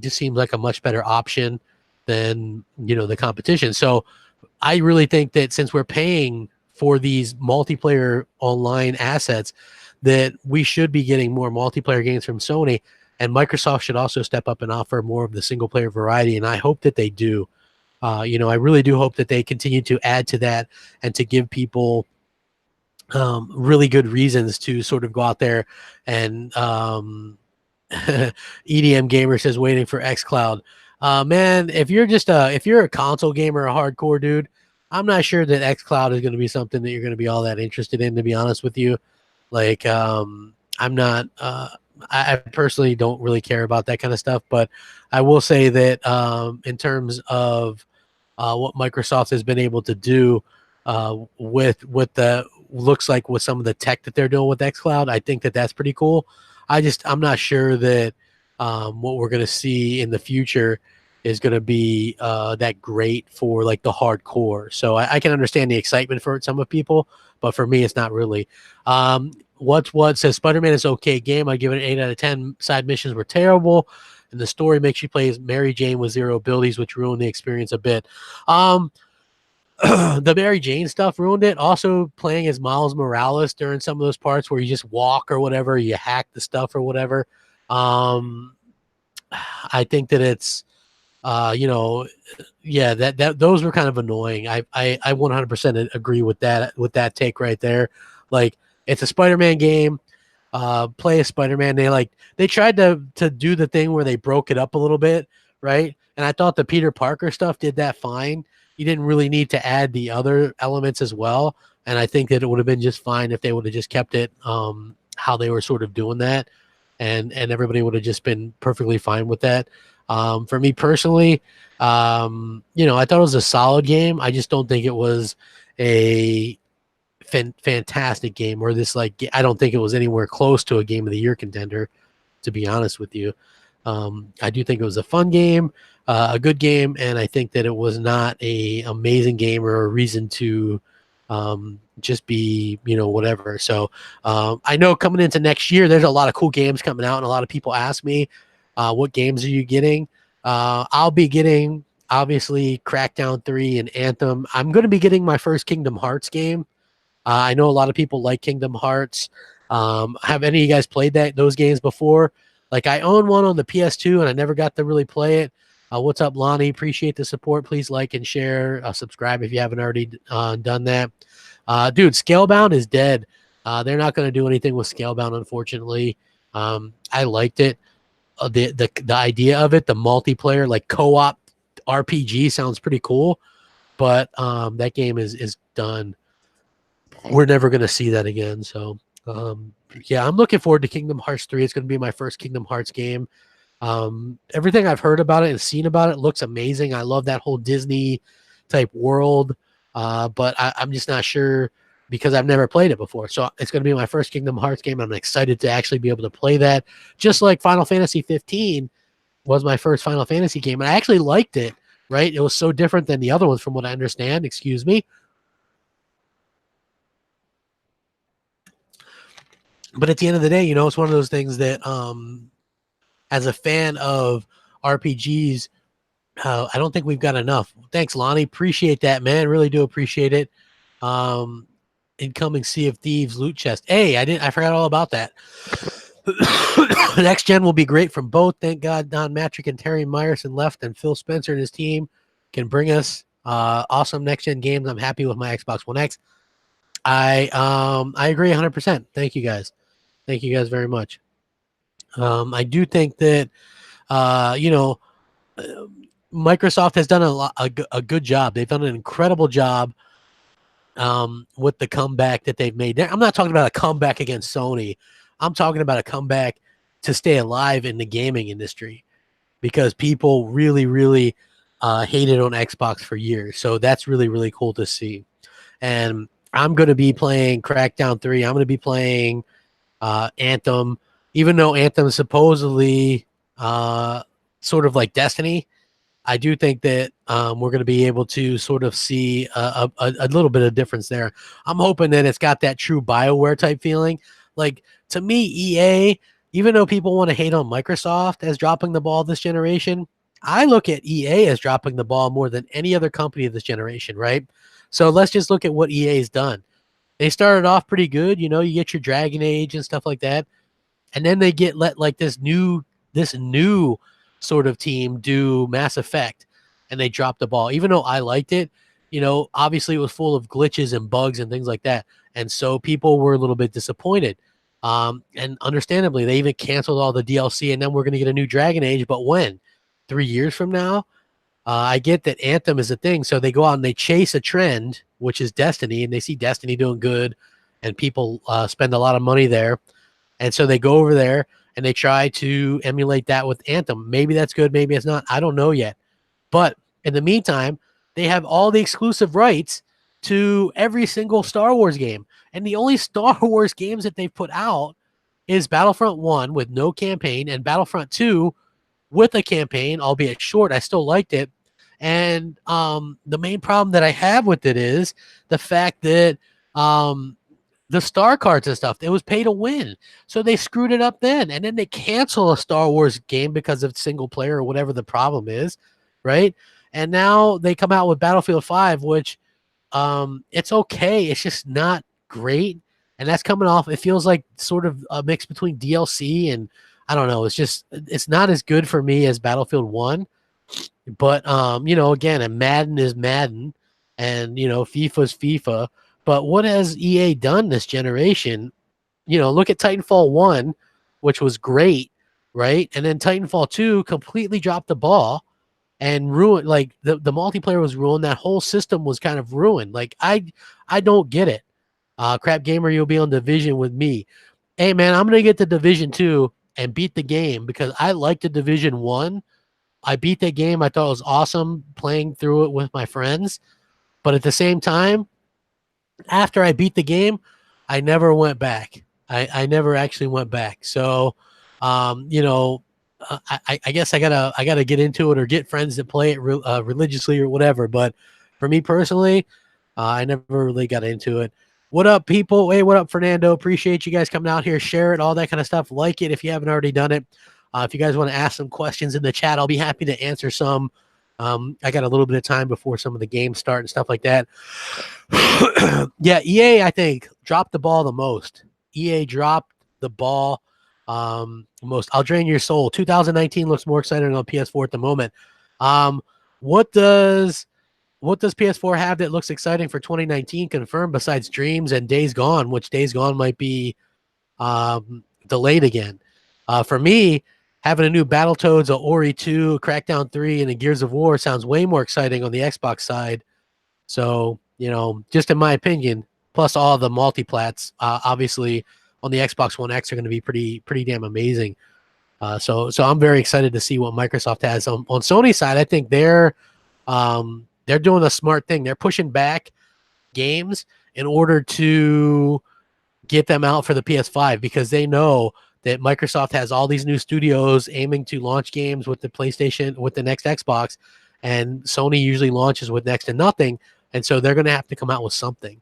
just seems like a much better option than, the competition. So I really think that since we're paying for these multiplayer online assets, that we should be getting more multiplayer games from Sony, and Microsoft should also step up and offer more of the single player variety. And I hope that they do. I really do hope that they continue to add to that and to give people really good reasons to sort of go out there and EDM Gamer says waiting for xCloud. Man, if you're a console gamer, a hardcore dude, I'm not sure that xCloud is going to be something that you're going to be all that interested in, to be honest with you. Like, I'm not, I personally don't really care about that kind of stuff, but I will say that in terms of what Microsoft has been able to do with the looks like with some of the tech that they're doing with xCloud, I think that that's pretty cool. I'm not sure that what we're going to see in the future is going to be that great for like the hardcore. So I can understand the excitement for some of people, but for me, it's not really. What says Spider-Man is okay game. I give it an 8 out of 10. Side missions were terrible, and the story makes you play as Mary Jane with zero abilities, which ruined the experience a bit. The Mary Jane stuff ruined it. Also, playing as Miles Morales during some of those parts where you just walk or whatever, you hack the stuff or whatever. I think that it's, yeah, that those were kind of annoying. I 100% agree with that take right there. Like, it's a Spider-Man game. Play a Spider-Man. They tried to do the thing where they broke it up a little bit, right? And I thought the Peter Parker stuff did that fine. You didn't really need to add the other elements as well. And I think that it would have been just fine if they would have just kept it how they were sort of doing that, and everybody would have just been perfectly fine with that. For me personally, I thought it was a solid game. I just don't think it was a fantastic game, or this I don't think it was anywhere close to a game of the year contender, to be honest with you. I do think it was a fun game, a good game, and I think that it was not a amazing game or a reason to just be whatever. So I know coming into next year there's a lot of cool games coming out, and a lot of people ask me what games are you getting. I'll be getting obviously Crackdown 3 and Anthem. I'm going to be getting my first Kingdom Hearts game. I know a lot of people like Kingdom Hearts. Have any of you guys played those games before? Like, I own one on the PS2 and I never got to really play it. What's up, Lonnie? Appreciate the support. Please like and share. Subscribe if you haven't already done that. Dude, Scalebound is dead. They're not going to do anything with Scalebound, unfortunately. I liked it. The idea of it, the multiplayer, like co-op RPG, sounds pretty cool. But that game is done. We're never going to see that again. So, yeah, I'm looking forward to Kingdom Hearts 3. It's going to be my first Kingdom Hearts game. Everything I've heard about it and seen about it looks amazing. I love that whole Disney type world, but I'm just not sure because I've never played it before. So it's going to be my first Kingdom Hearts game. I'm excited to actually be able to play that, just like Final Fantasy 15 was my first Final Fantasy game. And I actually liked it, right? It was so different than the other ones from what I understand. Excuse me. But at the end of the day, it's one of those things that as a fan of RPGs, I don't think we've got enough. Thanks, Lonnie. Appreciate that, man. Really do appreciate it. Incoming Sea of Thieves loot chest. Hey, I forgot all about that. Next gen will be great from both. Thank God Don Matrick and Terry Myerson left, and Phil Spencer and his team can bring us awesome next gen games. I'm happy with my Xbox One X. I agree 100%. Thank you guys. Thank you guys very much. I do think that Microsoft has done a good job. They've done an incredible job with the comeback that they've made. I'm not talking about a comeback against Sony. I'm talking about a comeback to stay alive in the gaming industry, because people really, really hated on Xbox for years. So that's really, really cool to see. And I'm going to be playing Crackdown 3. I'm going to be playing Anthem, even though Anthem is supposedly sort of like Destiny. I do think that we're going to be able to sort of see a little bit of difference there. I'm hoping that it's got that true BioWare type feeling. Like, to me, EA, even though people want to hate on Microsoft as dropping the ball this generation, I look at EA as dropping the ball more than any other company of this generation, right? So let's just look at what EA's done. They started off pretty good. You get your Dragon Age and stuff like that. And then they let like this new sort of team do Mass Effect, and they dropped the ball. Even though I liked it, obviously it was full of glitches and bugs and things like that. And so people were a little bit disappointed. And understandably, they even canceled all the DLC, and then we're going to get a new Dragon Age. But when? 3 years from now? I get that Anthem is a thing. So they go out and they chase a trend, which is Destiny, and they see Destiny doing good, and people spend a lot of money there. And so they go over there and they try to emulate that with Anthem. Maybe that's good, maybe it's not. I don't know yet. But in the meantime, they have all the exclusive rights to every single Star Wars game. And the only Star Wars games that they've put out is Battlefront 1 with no campaign and Battlefront 2 with a campaign, albeit short. I still liked it. And the main problem that I have with it is the fact that the star cards and stuff, it was pay to win. So they screwed it up then. And then they cancel a Star Wars game because of single player or whatever the problem is, right? And now they come out with Battlefield 5, which it's okay. It's just not great. And that's coming off, it feels like sort of a mix between DLC and I don't know. It's not as good for me as Battlefield 1. But again, a Madden is Madden and FIFA's FIFA. But what has EA done this generation? Look at Titanfall 1, which was great, right? And then Titanfall 2 completely dropped the ball and ruined, like the multiplayer was ruined. That whole system was kind of ruined. Like I don't get it. Crapgamer, you'll be on Division with me. Hey man, I'm gonna get the Division 2 and beat the game because I like the Division 1. I beat that game. I thought it was awesome playing through it with my friends. But at the same time, after I beat the game, I never went back. I never actually went back. So, I guess I gotta get into it or get friends that play it religiously or whatever. But for me personally, I never really got into it. What up, people? Hey, what up, Fernando? Appreciate you guys coming out here. Share it, all that kind of stuff. Like it if you haven't already done it. If you guys want to ask some questions in the chat, I'll be happy to answer some. I got a little bit of time before some of the games start and stuff like that. Yeah, EA, I think, dropped the ball the most. EA dropped the ball most. I'll drain your soul. 2019 looks more exciting on PS4 at the moment. What does PS4 have that looks exciting for 2019 confirmed besides Dreams and Days Gone, which Days Gone might be delayed again? For me, having a new Battletoads, a Ori 2, a Crackdown 3, and a Gears of War sounds way more exciting on the Xbox side. So, just in my opinion, plus all the multiplats, obviously on the Xbox One X are going to be pretty damn amazing. So I'm very excited to see what Microsoft has. On Sony's side, I think they're doing a smart thing. They're pushing back games in order to get them out for the PS5 because they know that Microsoft has all these new studios aiming to launch games with the PlayStation, with the next Xbox, and Sony usually launches with next to nothing, and so they're going to have to come out with something.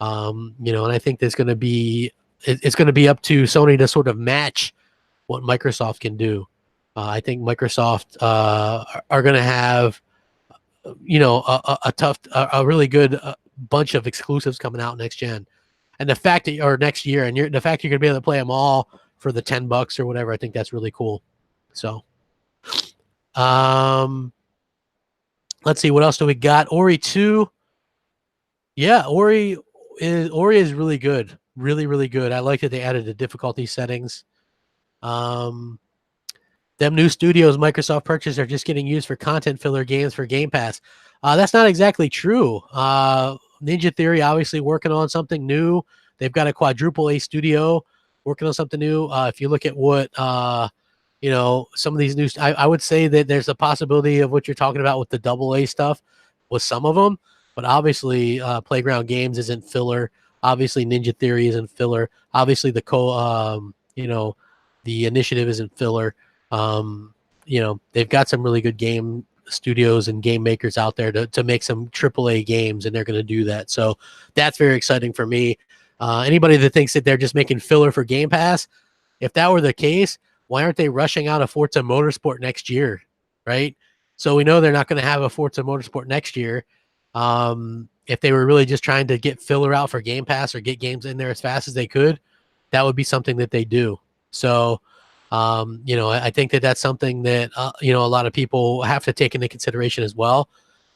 And I think it's going to be up to Sony to sort of match what Microsoft can do. I think Microsoft are going to have, a really good bunch of exclusives coming out next gen, and the fact that or next year, and the fact you're going to be able to play them all for the $10 or whatever, I think that's really cool. So, let's see, what else do we got? Ori 2. Yeah, Ori is really good. Really, really good. I like that they added the difficulty settings. Them new studios Microsoft purchased are just getting used for content filler games for Game Pass. That's not exactly true. Ninja Theory obviously working on something new. They've got a quadruple A studio working on something new. If you look at what some of these new, I would say that there's a possibility of what you're talking about with the double A stuff with some of them, but obviously Playground Games isn't filler. Obviously Ninja Theory isn't filler. Obviously the the initiative isn't filler. They've got some really good game studios and game makers out there to make some AAA games, and they're going to do that. So that's very exciting for me. Anybody that thinks that they're just making filler for Game Pass, if that were the case, why aren't they rushing out a Forza Motorsport next year, right? So we know they're not going to have a Forza Motorsport next year. If they were really just trying to get filler out for Game Pass or get games in there as fast as they could, that would be something that they do. So, I think that that's something that, a lot of people have to take into consideration as well.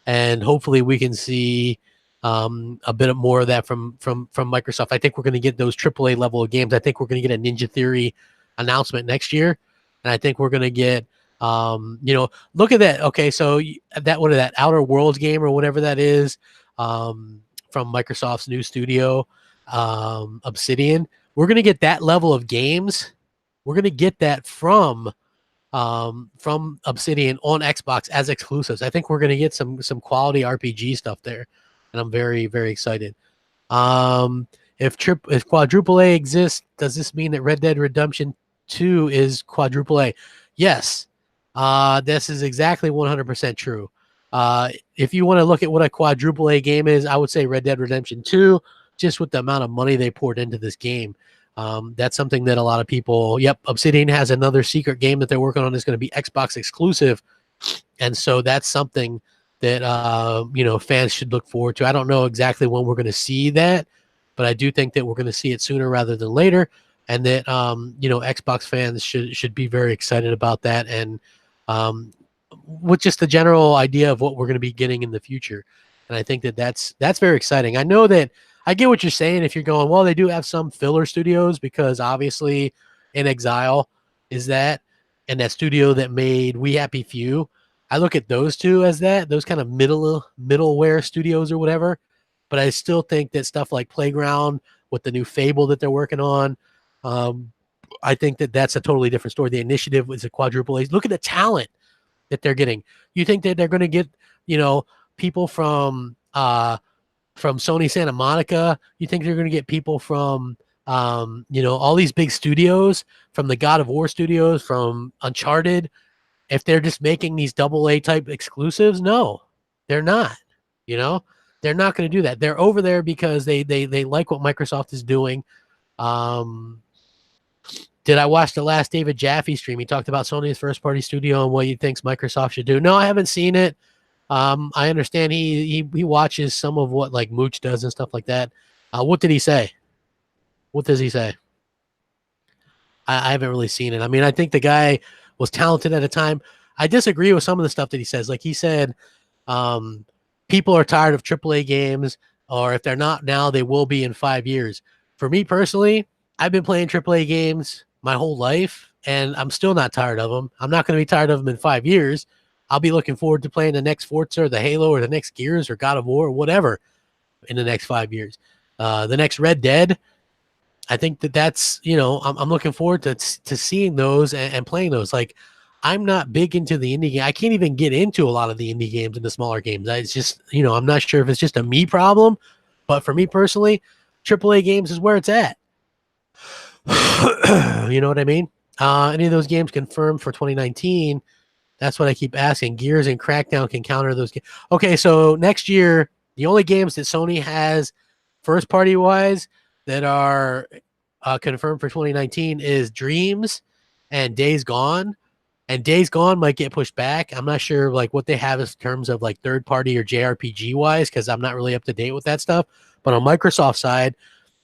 And hopefully we can see a bit more of that from Microsoft. I think we're going to get those AAA level of games. I think we're going to get a Ninja Theory announcement next year. And I think we're going to get, look at that. Okay, so that Outer Worlds game or whatever that is from Microsoft's new studio, Obsidian. We're going to get that level of games. We're going to get that from Obsidian on Xbox as exclusives. I think we're going to get some quality RPG stuff there, and I'm very, very excited. if quadruple A exists, does this mean that Red Dead Redemption 2 is quadruple A? Yes. This is exactly 100% true. If you want to look at what a quadruple A game is, I would say Red Dead Redemption 2, just with the amount of money they poured into this game. That's something that a lot of people, Obsidian has another secret game that they're working on that's going to be Xbox exclusive. And so that's something that, fans should look forward to. I don't know exactly when we're going to see that, but I do think that we're going to see it sooner rather than later. And that, Xbox fans should be very excited about that. And, with just the general idea of what we're going to be getting in the future. And I think that that's very exciting. I know that I get what you're saying. If you're going, well, they do have some filler studios because obviously In Exile is that, and that studio that made We Happy Few. I look at those two as those kind of middleware studios or whatever. But I still think that stuff like Playground with the new Fable that they're working on, I think that that's a totally different story. The Initiative is a quadruple A. Look at the talent that they're getting. You think that they're going to get, people from Sony Santa Monica? You think they're going to get people from, all these big studios, from the God of War studios, from Uncharted, if they're just making these AA type exclusives? No, they're not. They're not going to do that. They're over there because they like what Microsoft is doing. Did I watch the last David Jaffe stream? He talked about Sony's first-party studio and what he thinks Microsoft should do. No, I haven't seen it. I understand he watches some of what like Mooch does and stuff like that. What did he say? What does he say? I haven't really seen it. I mean, I think the guy was talented at a time. I disagree with some of the stuff that he says. Like he said, people are tired of AAA games, or if they're not now, they will be in 5 years. For me personally, I've been playing AAA games my whole life, and I'm still not tired of them. I'm not going to be tired of them in 5 years. I'll be looking forward to playing the next Forza or the Halo or the next Gears or God of War or whatever in the next 5 years. The next Red Dead, I think that's, I'm looking forward to seeing those and playing those. Like, I'm not big into the indie game. I can't even get into a lot of the indie games and the smaller games. It's just, I'm not sure if it's just a me problem, but for me personally, AAA games is where it's at. You know what I mean? Any of those games confirmed for 2019? That's what I keep asking. Gears and Crackdown can counter those games. Okay, so next year, the only games that Sony has first party wise that are confirmed for 2019 is Dreams and Days Gone. And Days Gone might get pushed back. I'm not sure like what they have in terms of like third party or JRPG wise, because I'm not really up to date with that stuff. But on Microsoft side,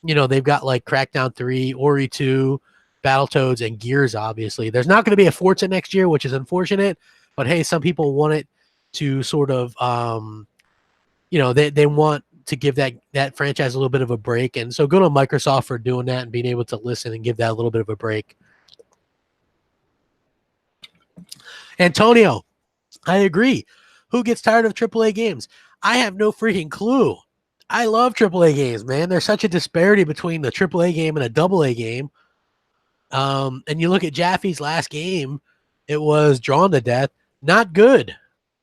they've got like Crackdown 3, Ori 2, Battletoads, and Gears, obviously. There's not going to be a Forza next year, which is unfortunate. But, hey, some people want it to sort of, they want to give that franchise a little bit of a break. And so good on Microsoft for doing that and being able to listen and give that a little bit of a break. Antonio, I agree. Who gets tired of AAA games? I have no freaking clue. I love AAA games, man. There's such a disparity between the AAA game and a AA game. And you look at Jaffe's last game, it was Drawn to Death. Not good.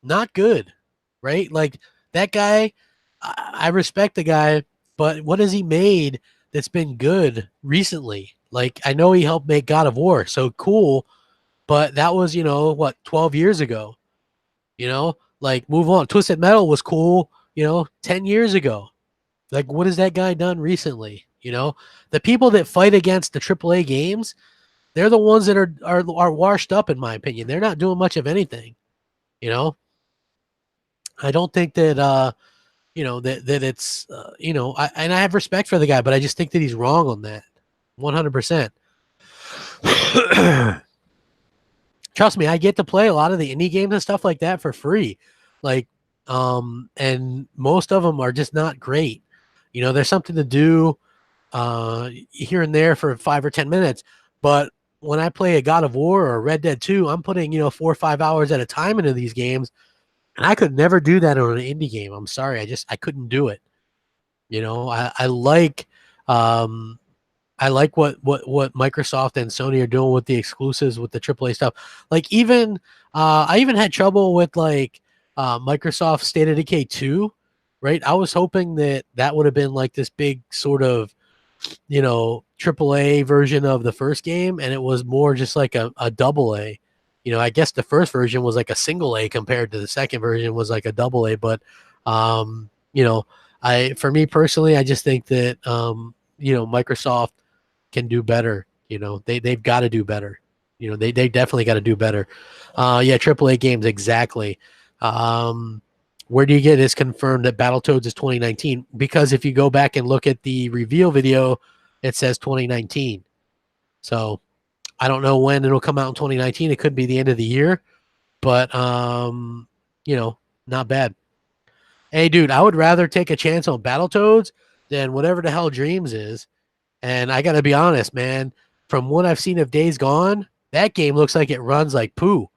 Not good, right? Like, that guy, I respect the guy, but what has he made that's been good recently? Like, I know he helped make God of War, so cool, but that was, 12 years ago. Like, move on. Twisted Metal was cool, 10 years ago. Like, what has that guy done recently? The people that fight against the AAA games, they're the ones that are washed up, in my opinion. They're not doing much of anything. I don't think that that it's and I have respect for the guy, but I just think that he's wrong on that, 100%. Trust me, I get to play a lot of the indie games and stuff like that for free, like, and most of them are just not great. There's something to do here and there for 5 or 10 minutes, but when I play a God of War or a Red Dead 2, I'm putting 4 or 5 hours at a time into these games, and I could never do that on an indie game. I'm sorry, I couldn't do it. I like what Microsoft and Sony are doing with the exclusives with the AAA stuff. Like, even I even had trouble with like Microsoft State of Decay 2, right? I was hoping that would have been like this big sort of AAA version of the first game, and it was more just like a double A. I guess the first version was like a single A compared to the second version was like a double A. But, um, you know, for me personally, I just think that, Microsoft can do better. They've got to do better. They definitely got to do better. Yeah, AAA games, exactly. Where do you get this confirmed that Battletoads is 2019? Because if you go back and look at the reveal video, it says 2019. So I don't know when it'll come out in 2019. It could be the end of the year, but not bad. Hey, dude, I would rather take a chance on Battletoads than whatever the hell Dreams is. And I got to be honest, man, from what I've seen of Days Gone, that game looks like it runs like poo.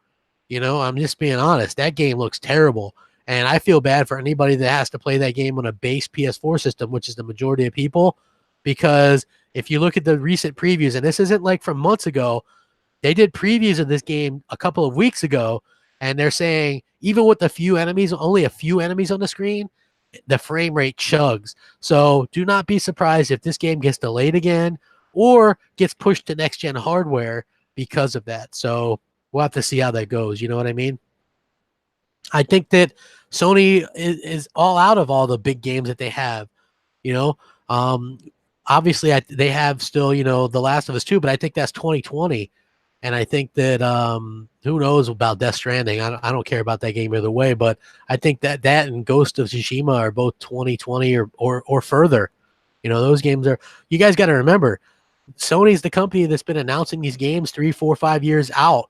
I'm just being honest. That game looks terrible. And I feel bad for anybody that has to play that game on a base PS4 system, which is the majority of people, because if you look at the recent previews, and this isn't like from months ago, they did previews of this game a couple of weeks ago, and they're saying even with only a few enemies on the screen, the frame rate chugs. So do not be surprised if this game gets delayed again or gets pushed to next gen hardware because of that. So we'll have to see how that goes. You know what I mean? I think that Sony is all out of all the big games that they have. Obviously they have still, The Last of Us 2, but I think that's 2020. And I think that who knows about Death Stranding? I don't care about that game either way, but I think that and Ghost of Tsushima are both 2020 or further. Those games are. You guys got to remember, Sony's the company that's been announcing these games 3, 4, 5 years out.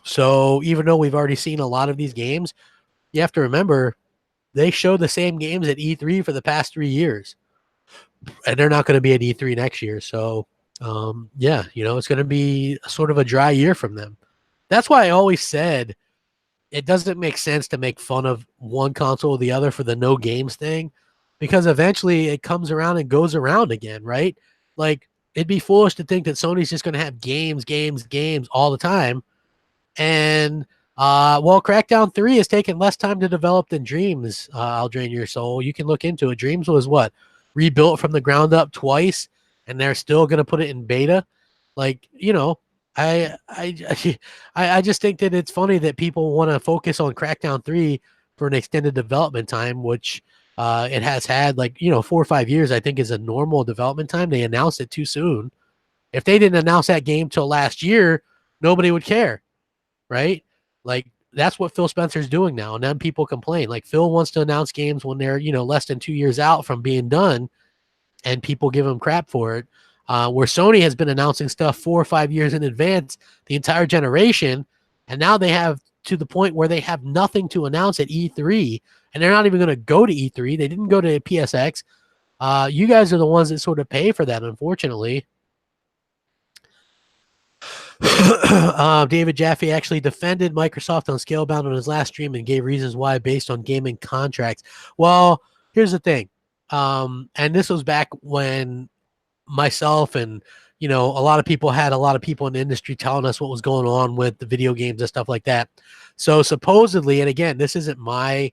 So even though we've already seen a lot of these games, you have to remember they show the same games at E3 for the past 3 years, and they're not going to be at E3 next year. So it's going to be sort of a dry year from them. That's why I always said it doesn't make sense to make fun of one console or the other for the no games thing, because eventually it comes around and goes around again, right? Like, it'd be foolish to think that Sony's just going to have games all the time. And, Crackdown 3 has taken less time to develop than Dreams. I'll Drain Your Soul. You can look into it. Dreams was rebuilt from the ground up twice, and they're still going to put it in beta. Like, I just think that it's funny that people want to focus on Crackdown 3 for an extended development time, which it has had 4 or 5 years, I think, is a normal development time. They announced it too soon. If they didn't announce that game till last year, nobody would care, right? Like, that's what Phil Spencer's doing now, and then people complain. Like, Phil wants to announce games when they're, less than 2 years out from being done, and people give him crap for it. Where Sony has been announcing stuff 4 or 5 years in advance, the entire generation, and now they have to the point where they have nothing to announce at E3, and they're not even going to go to E3. They didn't go to PSX. You guys are the ones that sort of pay for that, unfortunately. David Jaffe actually defended Microsoft on Scalebound on his last stream and gave reasons why based on gaming contracts. Well, here's the thing. And this was back when myself and a lot of people in the industry telling us what was going on with the video games and stuff like that. So supposedly, and again, this isn't my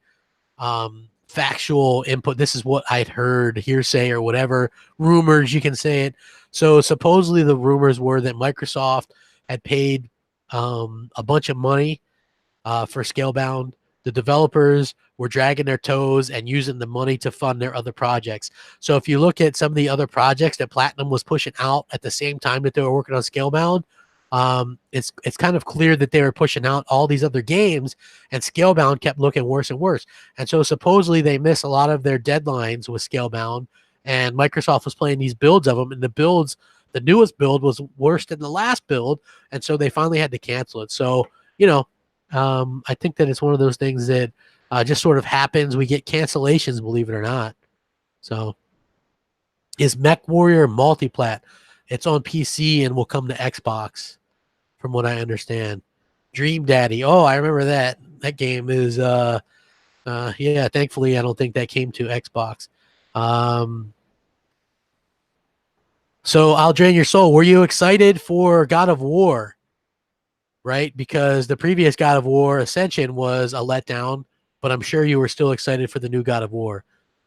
factual input, this is what I'd heard, hearsay or whatever, rumors, you can say it. So supposedly the rumors were that Microsoft had paid a bunch of money for Scalebound. The developers were dragging their toes and using the money to fund their other projects. So if you look at some of the other projects that Platinum was pushing out at the same time that they were working on Scalebound, it's kind of clear that they were pushing out all these other games, and Scalebound kept looking worse and worse. And so supposedly they missed a lot of their deadlines with Scalebound, and Microsoft was playing these builds of them, and the newest build was worse than the last build, and so they finally had to cancel it. So, I think that it's one of those things that just sort of happens. We get cancellations, believe it or not. So, is Mech Warrior multiplat? It's on PC and will come to Xbox, from what I understand. Dream Daddy. Oh, I remember that. That game is, thankfully, I don't think that came to Xbox. So, I'll Drain Your Soul. Were you excited for God of War? Right? Because the previous God of War Ascension was a letdown, but I'm sure you were still excited for the new God of War.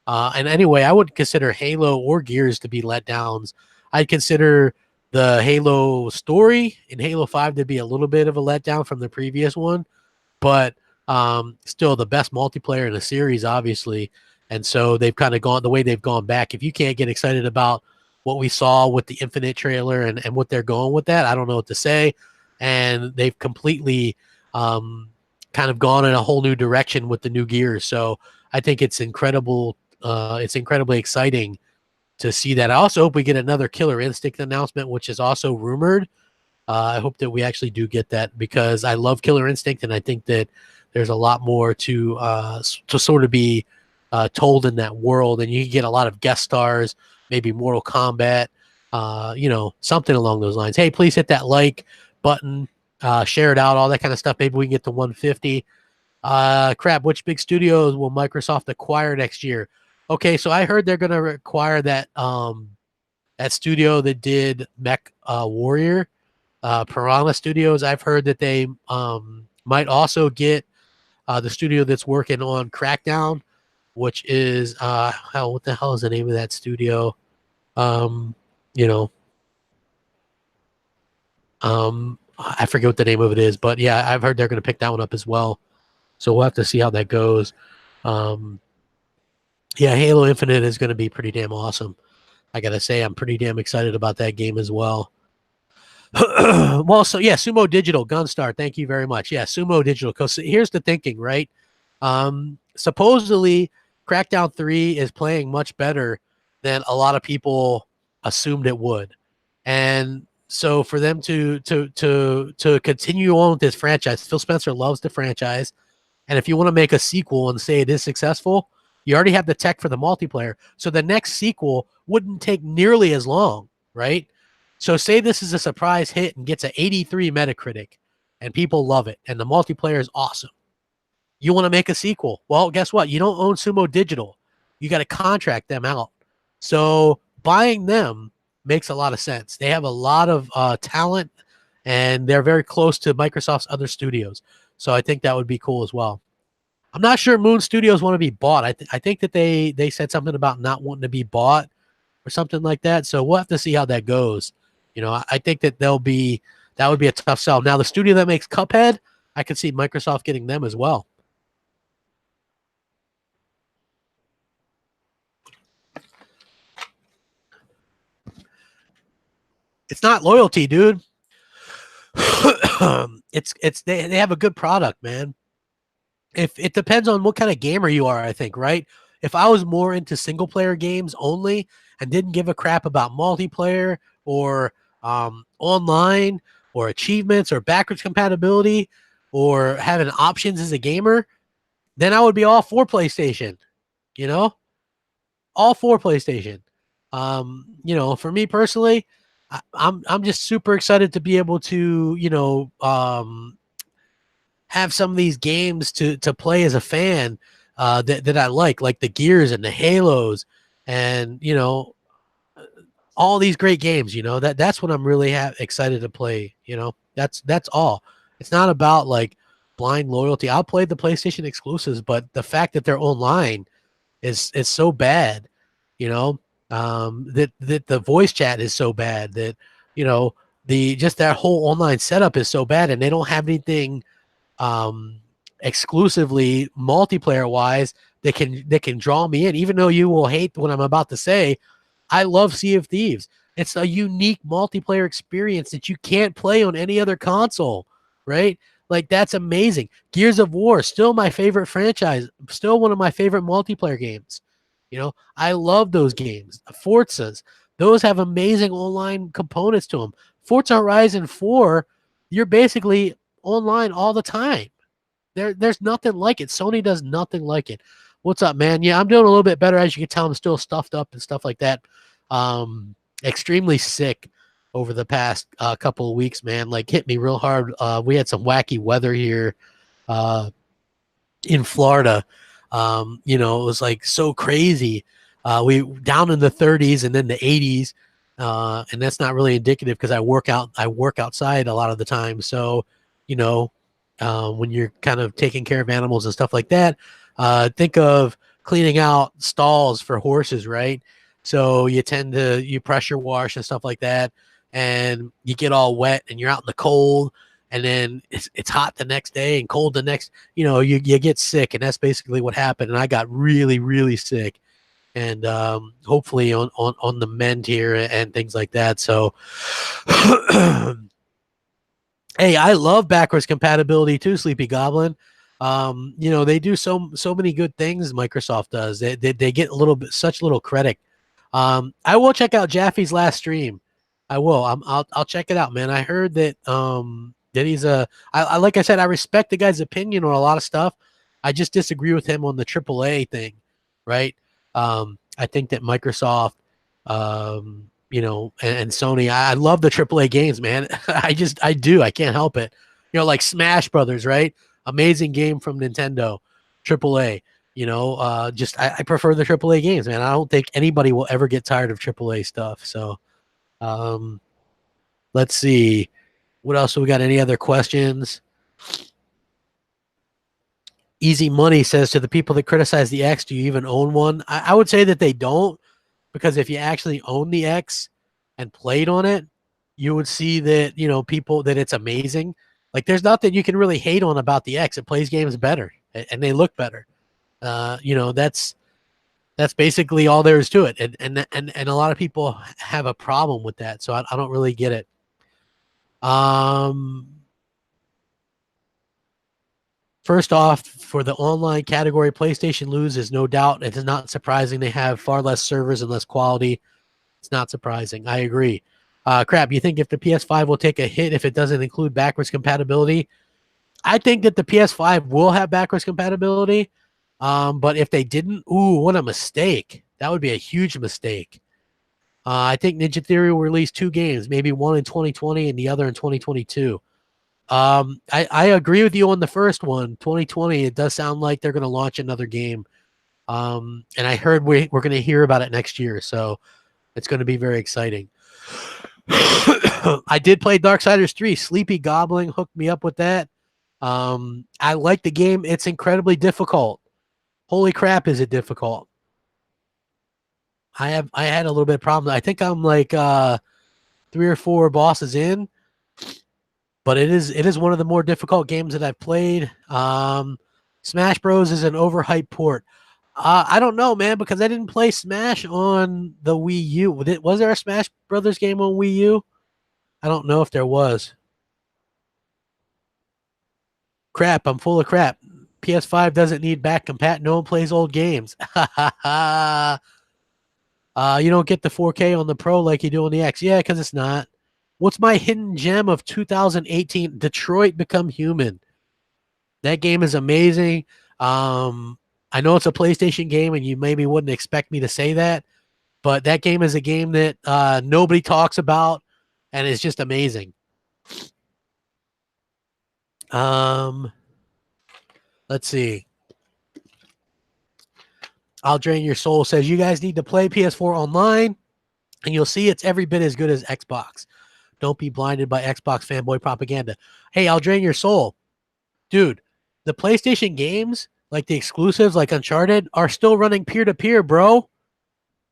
And anyway, I wouldn't consider Halo or Gears to be letdowns. I'd consider the Halo story in Halo 5 to be a little bit of a letdown from the previous one, but still the best multiplayer in the series, obviously. And so they've kind of gone the way they've gone back. If you can't get excited about what we saw with the Infinite trailer and what they're going with that, I don't know what to say. And they've completely kind of gone in a whole new direction with the new Gears. So I think it's incredible. It's incredibly exciting to see that. I also hope we get another Killer Instinct announcement, which is also rumored. I hope that we actually do get that because I love Killer Instinct, and I think that there's a lot more to sort of be told in that world, and you can get a lot of guest stars, maybe Mortal Kombat, something along those lines. Hey, please hit that like button, share it out, all that kind of stuff. Maybe we can get to 150. Crap, which big studios will Microsoft acquire next year? Okay, so I heard they're going to acquire that studio that did Mech Warrior. Piranha Studios. I've heard that they might also get the studio that's working on Crackdown, which is what the hell is the name of that studio? I forget what the name of it is, but yeah, I've heard they're going to pick that one up as well. So we'll have to see how that goes. Yeah, Halo Infinite is going to be pretty damn awesome. I got to say, I'm pretty damn excited about that game as well. Well, so yeah, Sumo Digital, Gunstar, thank you very much. Yeah, Sumo Digital. Because here's the thinking, right? Supposedly, Crackdown 3 is playing much better than a lot of people assumed it would, and so for them to continue on with this franchise, Phil Spencer loves the franchise, and if you want to make a sequel and say it is successful, you already have the tech for the multiplayer, so the next sequel wouldn't take nearly as long, right? So say this is a surprise hit and gets an 83 Metacritic and people love it and the multiplayer is awesome. You want to make a sequel. Well, guess what? You don't own Sumo Digital. You got to contract them out. So buying them makes a lot of sense. They have a lot of talent and they're very close to Microsoft's other studios. So I think that would be cool as well. I'm not sure Moon Studios want to be bought. I think that they said something about not wanting to be bought or something like that. So we'll have to see how that goes. I think that that would be a tough sell. Now, the studio that makes Cuphead, I could see Microsoft getting them as well. It's not loyalty, dude. They have a good product, man. If it depends on what kind of gamer you are, I think, right? If I was more into single player games only and didn't give a crap about multiplayer or online or achievements or backwards compatibility or having options as a gamer, then I would be all for PlayStation, all for PlayStation. For me personally, I'm just super excited to be able to, have some of these games to play as a fan that I like the Gears and the Halos and, all these great games, that's what I'm really excited to play. That's all. It's not about like blind loyalty. I'll play the PlayStation exclusives, but the fact that they're online is so bad, that the voice chat is so bad that, just that whole online setup is so bad and they don't have anything exclusively multiplayer wise that can draw me in, even though you will hate what I'm about to say. I love Sea of Thieves. It's a unique multiplayer experience that you can't play on any other console, right? Like, that's amazing. Gears of War, still my favorite franchise, still one of my favorite multiplayer games. I love those games. Forzas, those have amazing online components to them. Forza Horizon 4, you're basically online all the time. There's nothing like it. Sony does nothing like it. What's up, man? Yeah, I'm doing a little bit better. As you can tell, I'm still stuffed up and stuff like that. Extremely sick over the past couple of weeks, man. Like, hit me real hard. We had some wacky weather here in Florida. It was like so crazy. We down in the 30s and then the 80s. And that's not really indicative because I work outside a lot of the time. So, when you're kind of taking care of animals and stuff like that, think of cleaning out stalls for horses, right? So you pressure wash and stuff like that, and you get all wet and you're out in the cold, and then it's hot the next day and cold the next. You get sick, and that's basically what happened. And I got really really sick, and hopefully on the mend here and things like that. So. Hey, I love backwards compatibility too, Sleepy Goblin. They do so many good things. Microsoft does. They get a little bit such little credit. I will check out Jaffe's last stream. I will. I'll check it out, man. I heard that he's I like I said, I respect the guy's opinion on a lot of stuff. I just disagree with him on the AAA thing, right? I think that Microsoft, and Sony. I love the AAA games, man. I do. I can't help it. Like Smash Brothers, right? Amazing game from Nintendo, AAA. I prefer the AAA games, man. I don't think anybody will ever get tired of AAA stuff. So, let's see. What else? We got any other questions? Easy Money says, to the people that criticize the X, do you even own one? I would say that they don't, because if you actually own the X and played on it, you would see that, people, that it's amazing. Like, there's nothing you can really hate on about the X. It plays games better and they look better. That's basically all there is to it. And a lot of people have a problem with that. So I don't really get it. First off, for the online category, PlayStation loses, no doubt. It is not surprising. They have far less servers and less quality. It's not surprising. I agree. Crap, you think if the PS5 will take a hit if it doesn't include backwards compatibility? I think that the PS5 will have backwards compatibility. But if they didn't, what a mistake. That would be a huge mistake. I think Ninja Theory will release 2 games, maybe one in 2020 and the other in 2022. I agree with you on the first one, 2020. It does sound like they're going to launch another game. And I heard we're going to hear about it next year. So it's going to be very exciting. I did play Darksiders 3. Sleepy Goblin hooked me up with that. I like the game. It's incredibly difficult. Holy crap, is it difficult? I had a little bit of problem. I think I'm like 3 or 4 bosses in, but it is one of the more difficult games that I've played. Smash Bros is an overhyped port. I don't know, man, because I didn't play Smash on the Wii U. Was there a Smash Brothers game on Wii U? I don't know if there was. Crap, I'm full of crap. PS5 doesn't need back compat. No one plays old games. You don't get the 4K on the Pro like you do on the X. Yeah, because it's not. What's my hidden gem of 2018? Detroit Become Human. That game is amazing. I know it's a PlayStation game, and you maybe wouldn't expect me to say that, but that game is a game that nobody talks about, and it's just amazing. Let's see. I'll Drain Your Soul says, you guys need to play PS4 online, and you'll see it's every bit as good as Xbox. Don't be blinded by Xbox fanboy propaganda. Hey, I'll Drain Your Soul. Dude, the PlayStation games, like the exclusives, like Uncharted, are still running peer-to-peer, bro.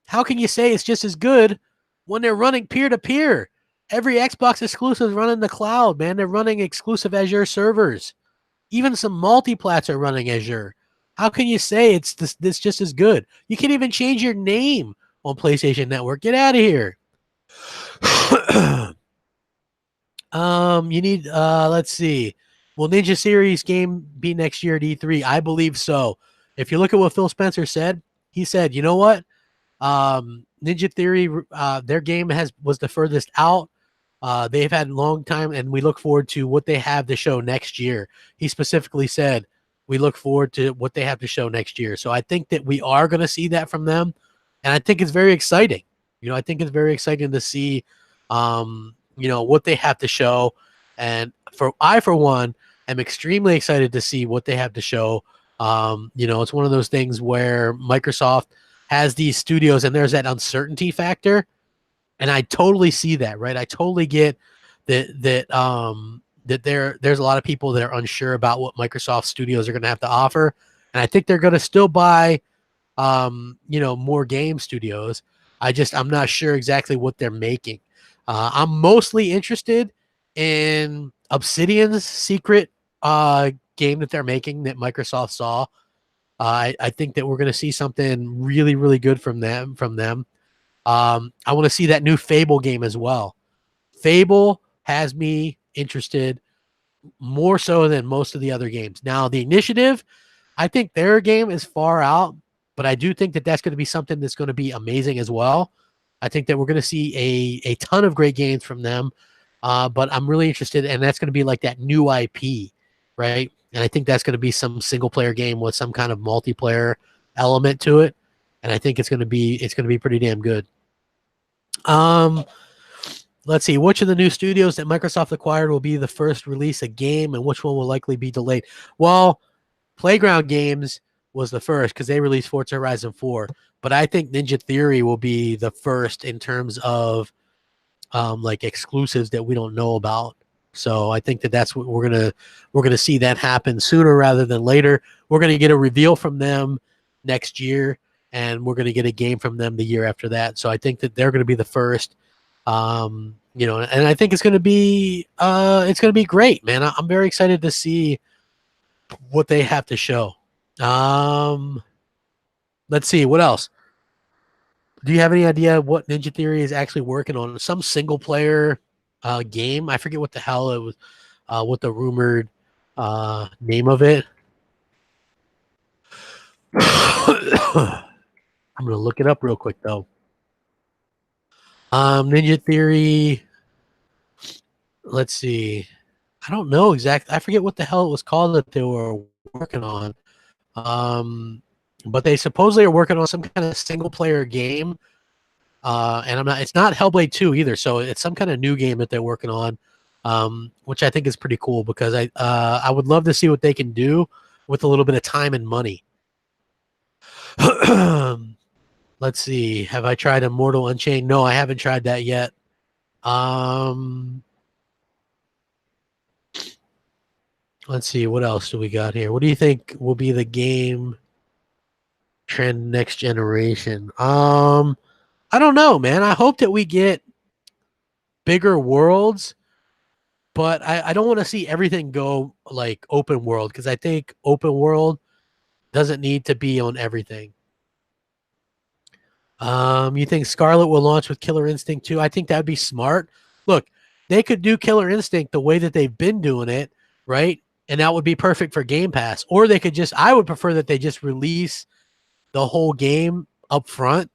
How can you say it's just as good when they're running peer-to-peer? Every Xbox exclusive is running the cloud, man. They're running exclusive Azure servers. Even some multi-plats are running Azure. How can you say it's just as good? You can't even change your name on PlayStation Network. Get out of here. You need, let's see. Will Ninja Series game be next year at E3? I believe so. If you look at what Phil Spencer said, he said, you know what? Ninja Theory, their game was the furthest out. They've had a long time, and we look forward to what they have to show next year. He specifically said, we look forward to what they have to show next year. So I think that we are going to see that from them, and I think it's very exciting. I think it's very exciting to see, what they have to show. And for one, am extremely excited to see what they have to show. It's one of those things where Microsoft has these studios, and there's that uncertainty factor. And I totally see that, right? I totally get that there's a lot of people that are unsure about what Microsoft Studios are going to have to offer, and I think they're going to still buy more game studios. I'm not sure exactly what they're making. I'm mostly interested in Obsidian's secret game that they're making that Microsoft saw. I think that we're going to see something really, really good from them. I want to see that new Fable game as well. Fable has me interested more so than most of the other games. Now, the Initiative, I think their game is far out, but I do think that that's going to be something that's going to be amazing as well. I think that we're going to see a ton of great games from them, but I'm really interested, and that's going to be like that new IP, right? And I think that's going to be some single player game with some kind of multiplayer element to it, and I think it's going to be pretty damn good. Um, let's see, which of the new studios that Microsoft acquired will be the first release a game, and which one will likely be delayed? Well, Playground Games was the first because they released Forza Horizon 4, but I think Ninja Theory will be the first in terms of like exclusives that we don't know about. So I think that that's what we're gonna see that happen sooner rather than later. We're gonna get a reveal from them next year, and we're gonna get a game from them the year after that. So I think that they're gonna be the first. And I think it's gonna be great, man. I'm very excited to see what they have to show. Let's see what else. Do you have any idea what Ninja Theory is actually working on? Some single player game. I forget what the hell it was. What the rumored name of it. I'm gonna look it up real quick though. Ninja Theory. Let's see. I don't know exactly. I forget what the hell it was called that they were working on. But they supposedly are working on some kind of single player game. And it's not Hellblade 2 either. So it's some kind of new game that they're working on, which I think is pretty cool because I would love to see what they can do with a little bit of time and money. Let's see. Have I tried Immortal Unchained? No, I haven't tried that yet. Let's see. What else do we got here? What do you think will be the game trend next generation? I don't know, man. I hope that we get bigger worlds, but I don't want to see everything go like open world because I think open world doesn't need to be on everything. You think Scarlet will launch with Killer Instinct 2? I think that'd be smart. Look, they could do Killer Instinct the way that they've been doing it, right? And that would be perfect for Game Pass. Or they could I would prefer that they just release the whole game up front.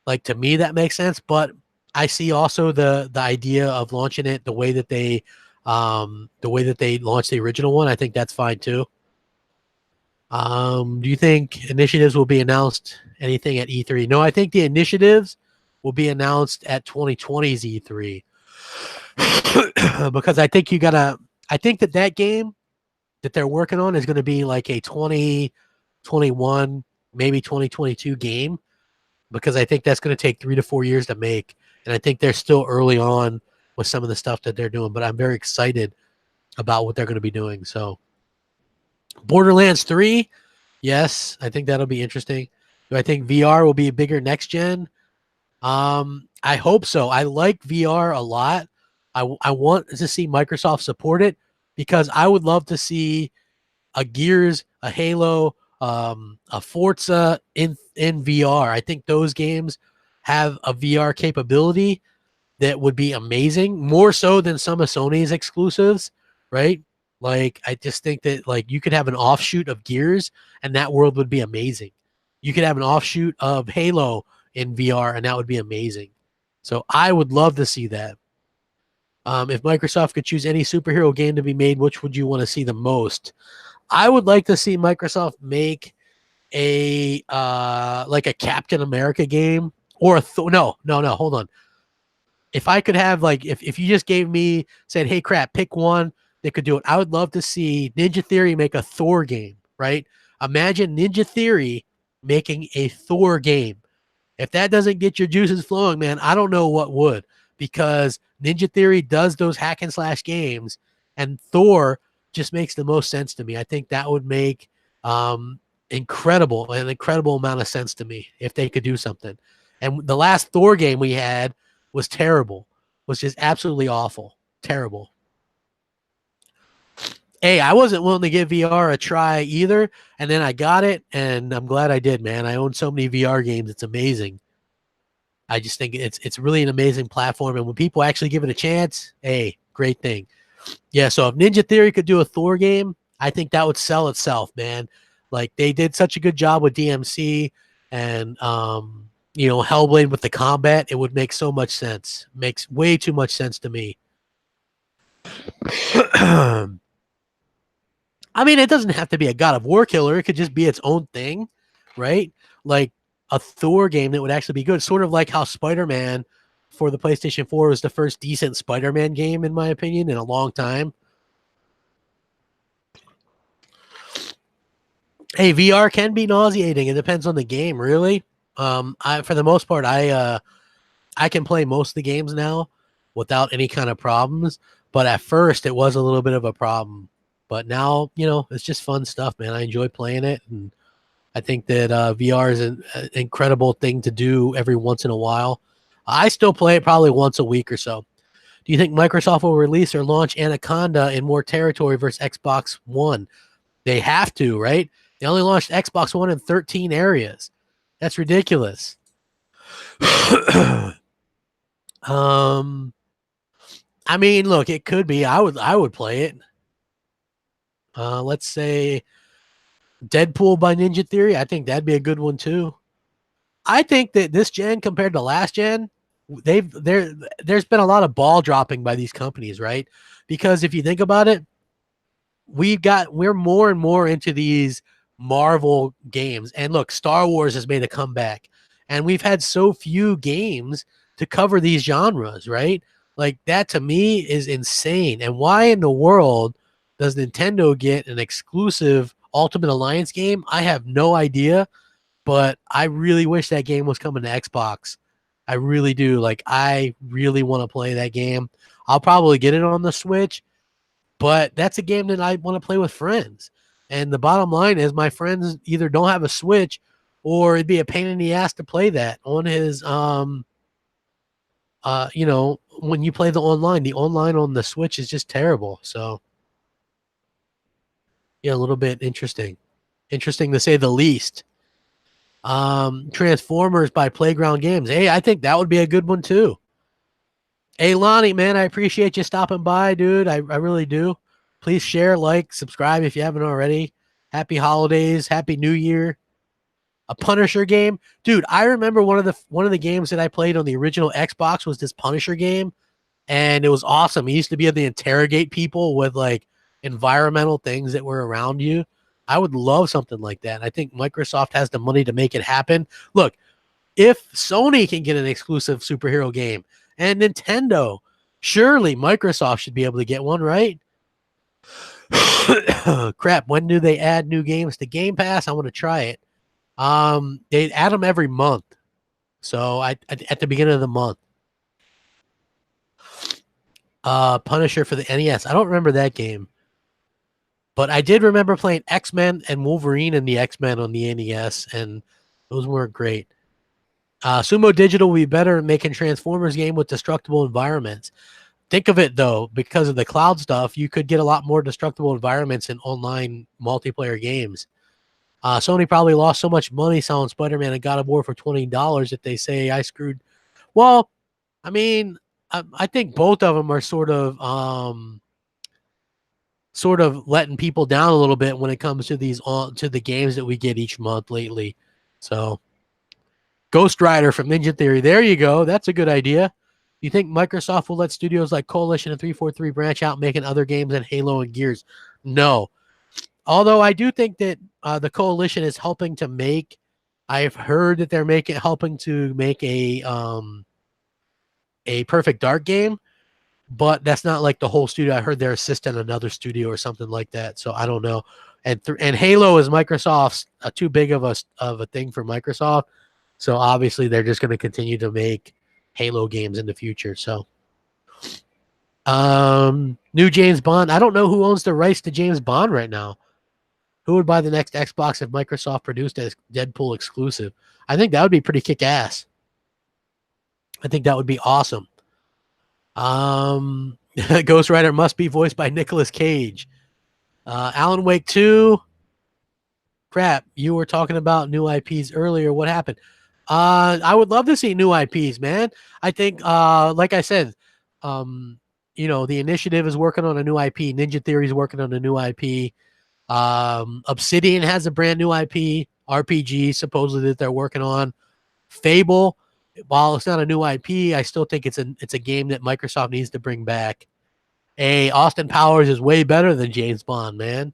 Like, to me, that makes sense. But I see also the idea of launching it the way that they launched the original one. I think that's fine too. Do you think initiatives will be announced anything at E3? No, I think the initiatives will be announced at 2020's E3 because I think I think that game that they're working on is going to be like a 2021, maybe 2022 game because I think that's going to take 3 to 4 years to make. And I think they're still early on with some of the stuff that they're doing, but I'm very excited about what they're going to be doing. So Borderlands 3, yes, I think that'll be interesting. Do I think VR will be bigger next gen? I hope so. I like VR a lot. I want to see Microsoft support it because I would love to see a Gears, a Halo, a Forza in VR. I think those games have a VR capability that would be amazing, more so than some of Sony's exclusives, right? Like, I just think that like you could have an offshoot of Gears and that world would be amazing. You could have an offshoot of Halo in VR and that would be amazing. So I would love to see that. If Microsoft could choose any superhero game to be made, which would you want to see the most? I would like to see Microsoft make a like a Captain America game or no, hold on. If I could have like if you just gave me said, hey crap, pick one that could do it, I would love to see Ninja Theory make a Thor game, right? Imagine Ninja Theory making a Thor game. If that doesn't get your juices flowing, man, I don't know what would, because Ninja Theory does those hack and slash games, and Thor just makes the most sense to me. I think that would make an incredible amount of sense to me if they could do something. And the last Thor game we had was terrible, was just absolutely awful, terrible. Hey, I wasn't willing to give VR a try either, and then I got it, and I'm glad I did, man. I own so many VR games; it's amazing. I just think it's really an amazing platform, and when people actually give it a chance, hey, great thing. Yeah, so if Ninja Theory could do a Thor game, I think that would sell itself, man. Like they did such a good job with DMC and Hellblade with the combat, it would make so much sense. Makes way too much sense to me. I mean, it doesn't have to be a God of War killer. It could just be its own thing, right? Like a Thor game that would actually be good. Sort of like how Spider-Man for the PlayStation 4 was the first decent Spider-Man game, in my opinion, in a long time. Hey, VR can be nauseating. It depends on the game, really. For the most part, I can play most of the games now without any kind of problems. But at first, it was a little bit of a problem. But now, it's just fun stuff, man. I enjoy playing it, and I think that VR is an incredible thing to do every once in a while. I still play it probably once a week or so. Do you think Microsoft will release or launch Anaconda in more territory versus Xbox One? They have to, right? They only launched Xbox One in 13 areas. That's ridiculous. I mean, look, it could be. I would play it. Let's say Deadpool by Ninja Theory. I think that'd be a good one too. I think that this gen compared to last gen, there's been a lot of ball dropping by these companies, right? Because if you think about it, we're more and more into these Marvel games. And look, Star Wars has made a comeback. And we've had so few games to cover these genres, right? Like that to me is insane. And why in the world does Nintendo get an exclusive Ultimate Alliance game? I have no idea, but I really wish that game was coming to Xbox. I really do. Like I really want to play that game. I'll probably get it on the Switch, but that's a game that I want to play with friends. And the bottom line is my friends either don't have a Switch or it'd be a pain in the ass to play that on his when you play the online on the Switch is just terrible. So yeah, a little bit interesting. Interesting to say the least. Transformers by Playground Games. Hey, I think that would be a good one too. Hey, Lonnie, man, I appreciate you stopping by, dude. I really do. Please share, like, subscribe if you haven't already. Happy holidays. Happy New Year. A Punisher game. Dude, I remember one of the games that I played on the original Xbox was this Punisher game, and it was awesome. It used to be able to interrogate people with, like, environmental things that were around you. I would love something like that. I think Microsoft has the money to make it happen. Look, if Sony can get an exclusive superhero game and Nintendo, surely Microsoft should be able to get one, right? Crap, when do they add new games to Game Pass? I want to try it. They add them every month. So at the beginning of the month. Punisher for the NES. I don't remember that game. But I did remember playing X-Men and Wolverine and the X-Men on the NES, and those weren't great. Sumo Digital will be better at making Transformers game with destructible environments. Think of it, though, because of the cloud stuff, you could get a lot more destructible environments in online multiplayer games. Sony probably lost so much money selling Spider-Man and God of War for $20 that they say I screwed. Well, I mean, I think both of them are sort of letting people down a little bit when it comes to the games that we get each month lately. So Ghost Rider from Ninja Theory. There you go. That's a good idea. Do you think Microsoft will let studios like Coalition and 343 branch out making other games than Halo and Gears? No. Although I do think that the Coalition is helping to make, I've heard that they're helping to make a Perfect Dark game, but that's not like the whole studio. I heard they're assisting another studio or something like that. So I don't know. And Halo is Microsoft's too big of a thing for Microsoft. So obviously they're just going to continue to make Halo games in the future. So new James Bond. I don't know who owns the rights to James Bond right now. Who would buy the next Xbox if Microsoft produced a Deadpool exclusive? I think that would be pretty kick-ass. I think that would be awesome. Ghost Rider must be voiced by Nicolas Cage. Alan Wake 2. Crap, you were talking about new IPs earlier. What happened? I would love to see new IPs, man. I think, like I said, the initiative is working on a new IP. Ninja Theory is working on a new IP. Obsidian has a brand new IP, RPG, supposedly that they're working on. Fable, while it's not a new IP, I still think it's a game that Microsoft needs to bring back. Austin Powers is way better than James Bond, man.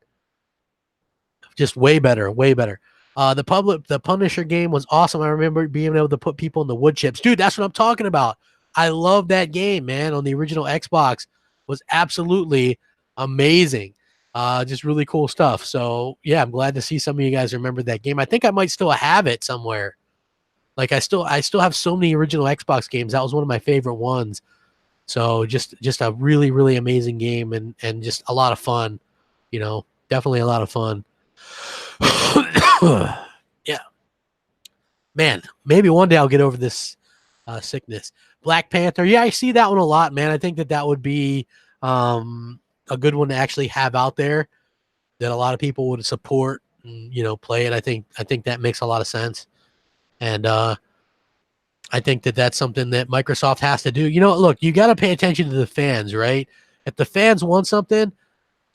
Just way better, way better. The Punisher game was awesome. I remember being able to put people in the wood chips. Dude, that's what I'm talking about. I love that game, man, on the original Xbox. Was absolutely amazing. Just really cool stuff. So, yeah, I'm glad to see some of you guys remember that game. I think I might still have it somewhere. Like I still have so many original Xbox games. That was one of my favorite ones. So, just a really, really amazing game and just a lot of fun. Definitely a lot of fun. Yeah, man, maybe one day I'll get over this sickness. Black Panther, yeah, I see that one a lot, man. I think that would be a good one to actually have out there that a lot of people would support and play it. I think that makes a lot of sense, and I think that's something that Microsoft has to do. Look, you got to pay attention to the fans, right? If the fans want something,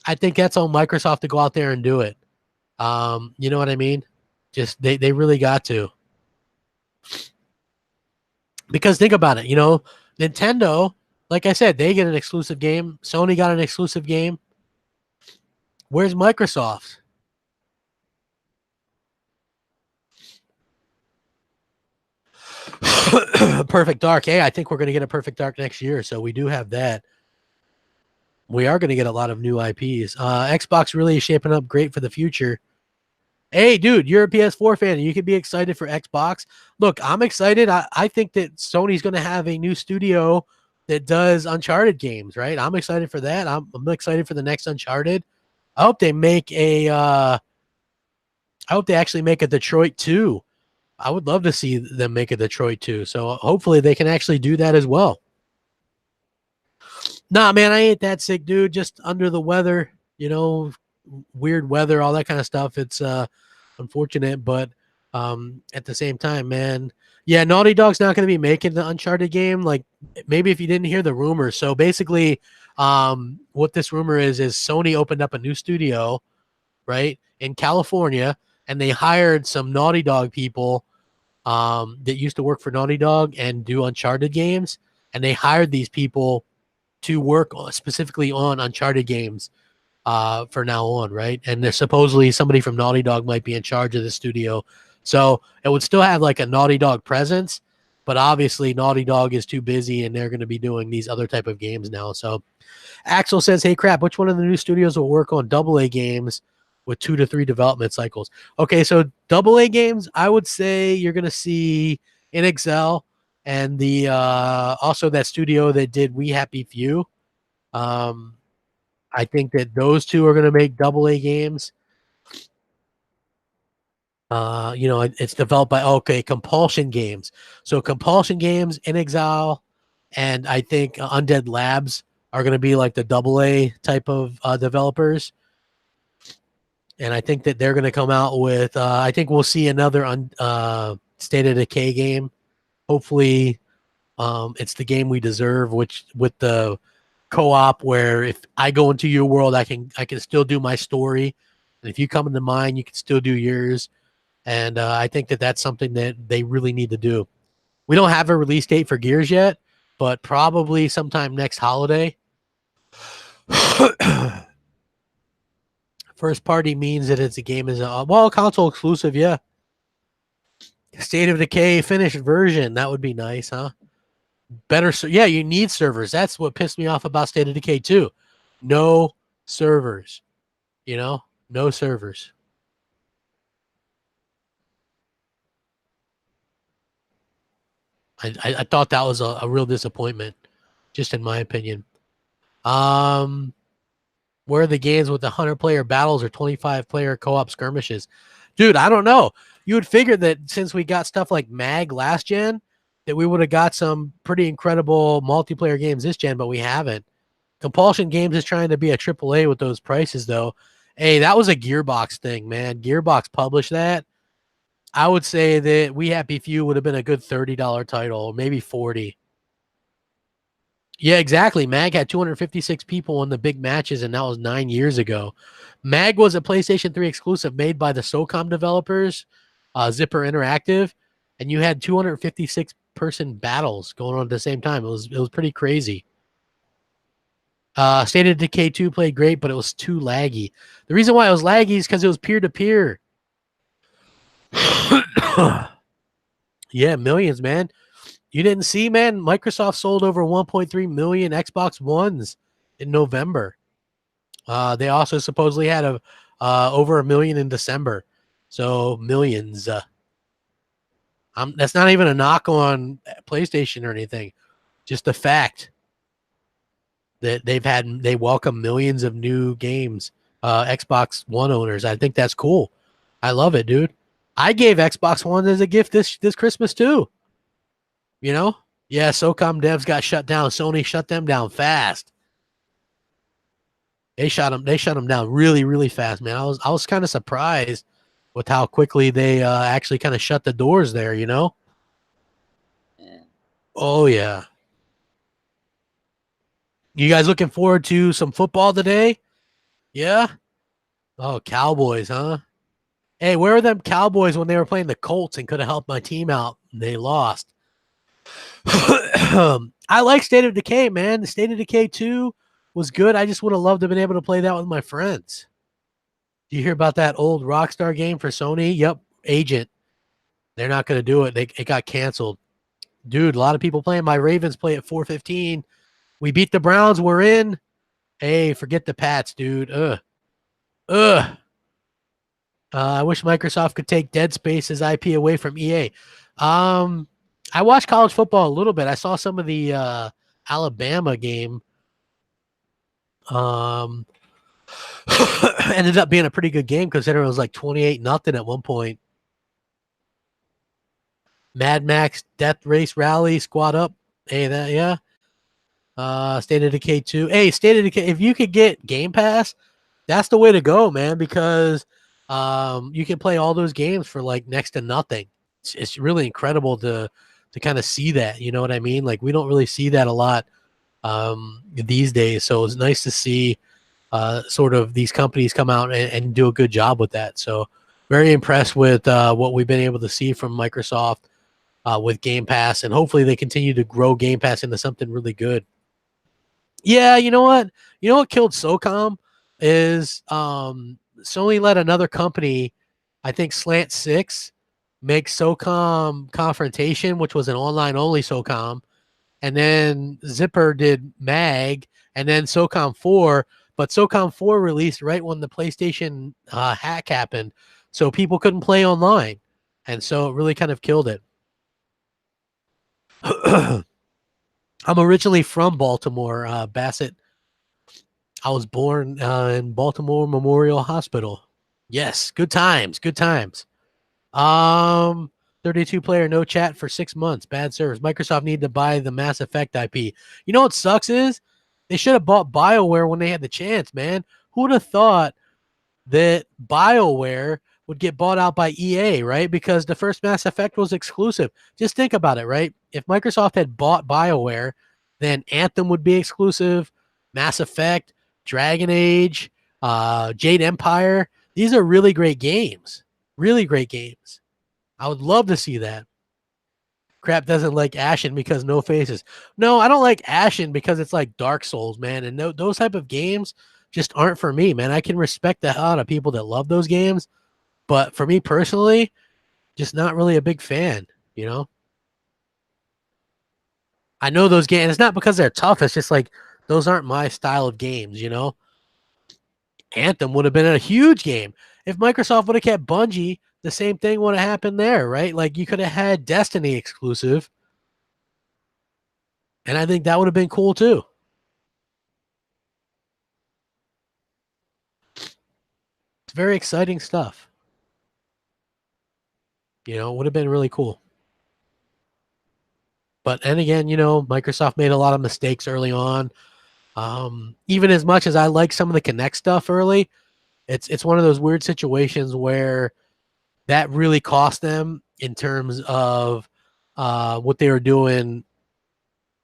I think that's on Microsoft to go out there and do it. You know what I mean? Just they really got to. Because think about it, Nintendo, like I said, they get an exclusive game. Sony got an exclusive game. Where's Microsoft? Perfect Dark. Hey, I think we're going to get a Perfect Dark next year, so we do have that. We are going to get a lot of new IPs. Xbox really is shaping up great for the future. Hey, dude, you're a PS4 fan. You could be excited for Xbox. Look, I'm excited. I think that Sony's going to have a new studio that does Uncharted games, right? I'm excited for that. I'm excited for the next Uncharted. I hope they make I hope they actually make a Detroit 2. I would love to see them make a Detroit 2. So hopefully they can actually do that as well. Nah, man, I ain't that sick, dude. Just under the weather, weird weather, all that kind of stuff. It's unfortunate, but at the same time, man, yeah, Naughty Dog's not going to be making the Uncharted game. Like maybe if you didn't hear the rumor. So basically, what this rumor is Sony opened up a new studio, right, in California, and they hired some Naughty Dog people that used to work for Naughty Dog and do Uncharted games, and they hired these people to work specifically on Uncharted games for now on, right? And there's supposedly somebody from Naughty Dog might be in charge of the studio. So it would still have like a Naughty Dog presence, but obviously Naughty Dog is too busy and they're going to be doing these other type of games now. So Axel says, hey, crap, which one of the new studios will work on AA games with 2 to 3 development cycles? Okay, so AA games, I would say you're going to see InXL and the also that studio that did We Happy Few. I think that those two are going to make AA games. It's developed by Compulsion Games. So Compulsion Games, InXile, and I think Undead Labs are going to be like the AA type of developers. And I think that they're going to come out with. I think we'll see another State of Decay game. Hopefully, it's the game we deserve, which with the co-op where if I go into your world, I can still do my story, and if you come into mine, you can still do yours. And I think that that's something that they really need to do. We don't have a release date for Gears yet, but probably sometime next holiday. First party means that it's a game is console exclusive, yeah. State of Decay finished version, that would be nice, huh? Better, yeah, you need servers. That's what pissed me off about State of Decay 2. No servers, no servers. I thought that was a real disappointment, just in my opinion. Where are the games with the 100-player battles or 25-player co-op skirmishes? Dude, I don't know. You would figure that since we got stuff like MAG last gen, that we would have got some pretty incredible multiplayer games this gen, but we haven't. Compulsion Games is trying to be a AAA with those prices, though. Hey, that was a Gearbox thing, man. Gearbox published that. I would say that We Happy Few would have been a good $30 title, maybe 40. Yeah, exactly. MAG had 256 people in the big matches, and that was 9 years ago. MAG was a PlayStation 3 exclusive made by the SOCOM developers, Zipper Interactive, and you had 256 person battles going on at the same time. It was pretty crazy. State of Decay 2 played great, but it was too laggy. The reason why it was laggy is because it was peer to peer. Yeah, millions, man. You didn't see, man? Microsoft sold over 1.3 million Xbox Ones in November. They also supposedly had over a million in December. So millions. That's not even a knock on PlayStation or anything. Just the fact that they welcome millions of new games. Xbox One owners. I think that's cool. I love it, dude. I gave Xbox One as a gift this Christmas too. You know? Yeah, SOCOM devs got shut down. Sony shut them down fast. They shut them down really, really fast, man. I was kind of surprised with how quickly they actually kind of shut the doors there, you know? Oh yeah. You guys looking forward to some football today? Yeah? Oh, Cowboys, huh? Hey, where were them Cowboys when they were playing the Colts and could have helped my team out? They lost. I like State of Decay, man. The State of Decay 2 was good. I just would have loved to have been able to play that with my friends. Do you hear about that old Rockstar game for Sony? Yep, Agent. They're not going to do it. It got canceled. Dude, a lot of people playing. My Ravens play at 4:15. We beat the Browns. We're in. Hey, forget the Pats, dude. Ugh. Ugh. I wish Microsoft could take Dead Space's IP away from EA. I watched college football a little bit. I saw some of the Alabama game. Um, ended up being a pretty good game considering it was like 28-0 at one point. Mad Max Death Race Rally Squad Up. Hey, that yeah. State of Decay 2. Hey, State of Decay. If you could get Game Pass, that's the way to go, man. Because you can play all those games for like next to nothing. It's really incredible to kind of see that. You know what I mean? Like we don't really see that a lot these days. So it's nice to see sort of these companies come out and do a good job with that. So very impressed with what we've been able to see from Microsoft with Game Pass, and hopefully they continue to grow Game Pass into something really good. Yeah, you know what? You know what killed SOCOM is Sony let another company, I think Slant Six, make SOCOM Confrontation, which was an online only SOCOM, and then Zipper did MAG, and then SOCOM 4. But SOCOM 4 released right when the PlayStation hack happened, so people couldn't play online, and so it really kind of killed it. I'm originally from Baltimore, Bassett. I was born in Baltimore Memorial Hospital. Yes, good times, good times. 32 player no chat for 6 months. Bad service. Microsoft needed to buy the Mass Effect IP. You know what sucks is they should have bought BioWare when they had the chance, man. Who would have thought that BioWare would get bought out by EA, right? Because the first Mass Effect was exclusive. Just think about it, right? If Microsoft had bought BioWare, then Anthem would be exclusive, Mass Effect, Dragon Age, Jade Empire. These are really great games. Really great games. I would love to see that. Crap doesn't like Ashen because no faces. No, I don't like Ashen because it's like Dark Souls, man. And those type of games just aren't for me, man. I can respect the hell out of people that love those games. But for me personally, just not really a big fan, you know? I know those games. It's not because they're tough. It's just like those aren't my style of games, you know? Anthem would have been a huge game. If Microsoft would have kept Bungie, the same thing would have happened there, right? Like you could have had Destiny exclusive. And I think that would have been cool too. It's very exciting stuff. You know, it would have been really cool. But and again, you know, Microsoft made a lot of mistakes early on. Even as much as I like some of the Kinect stuff early, it's one of those weird situations where that really cost them in terms of what they were doing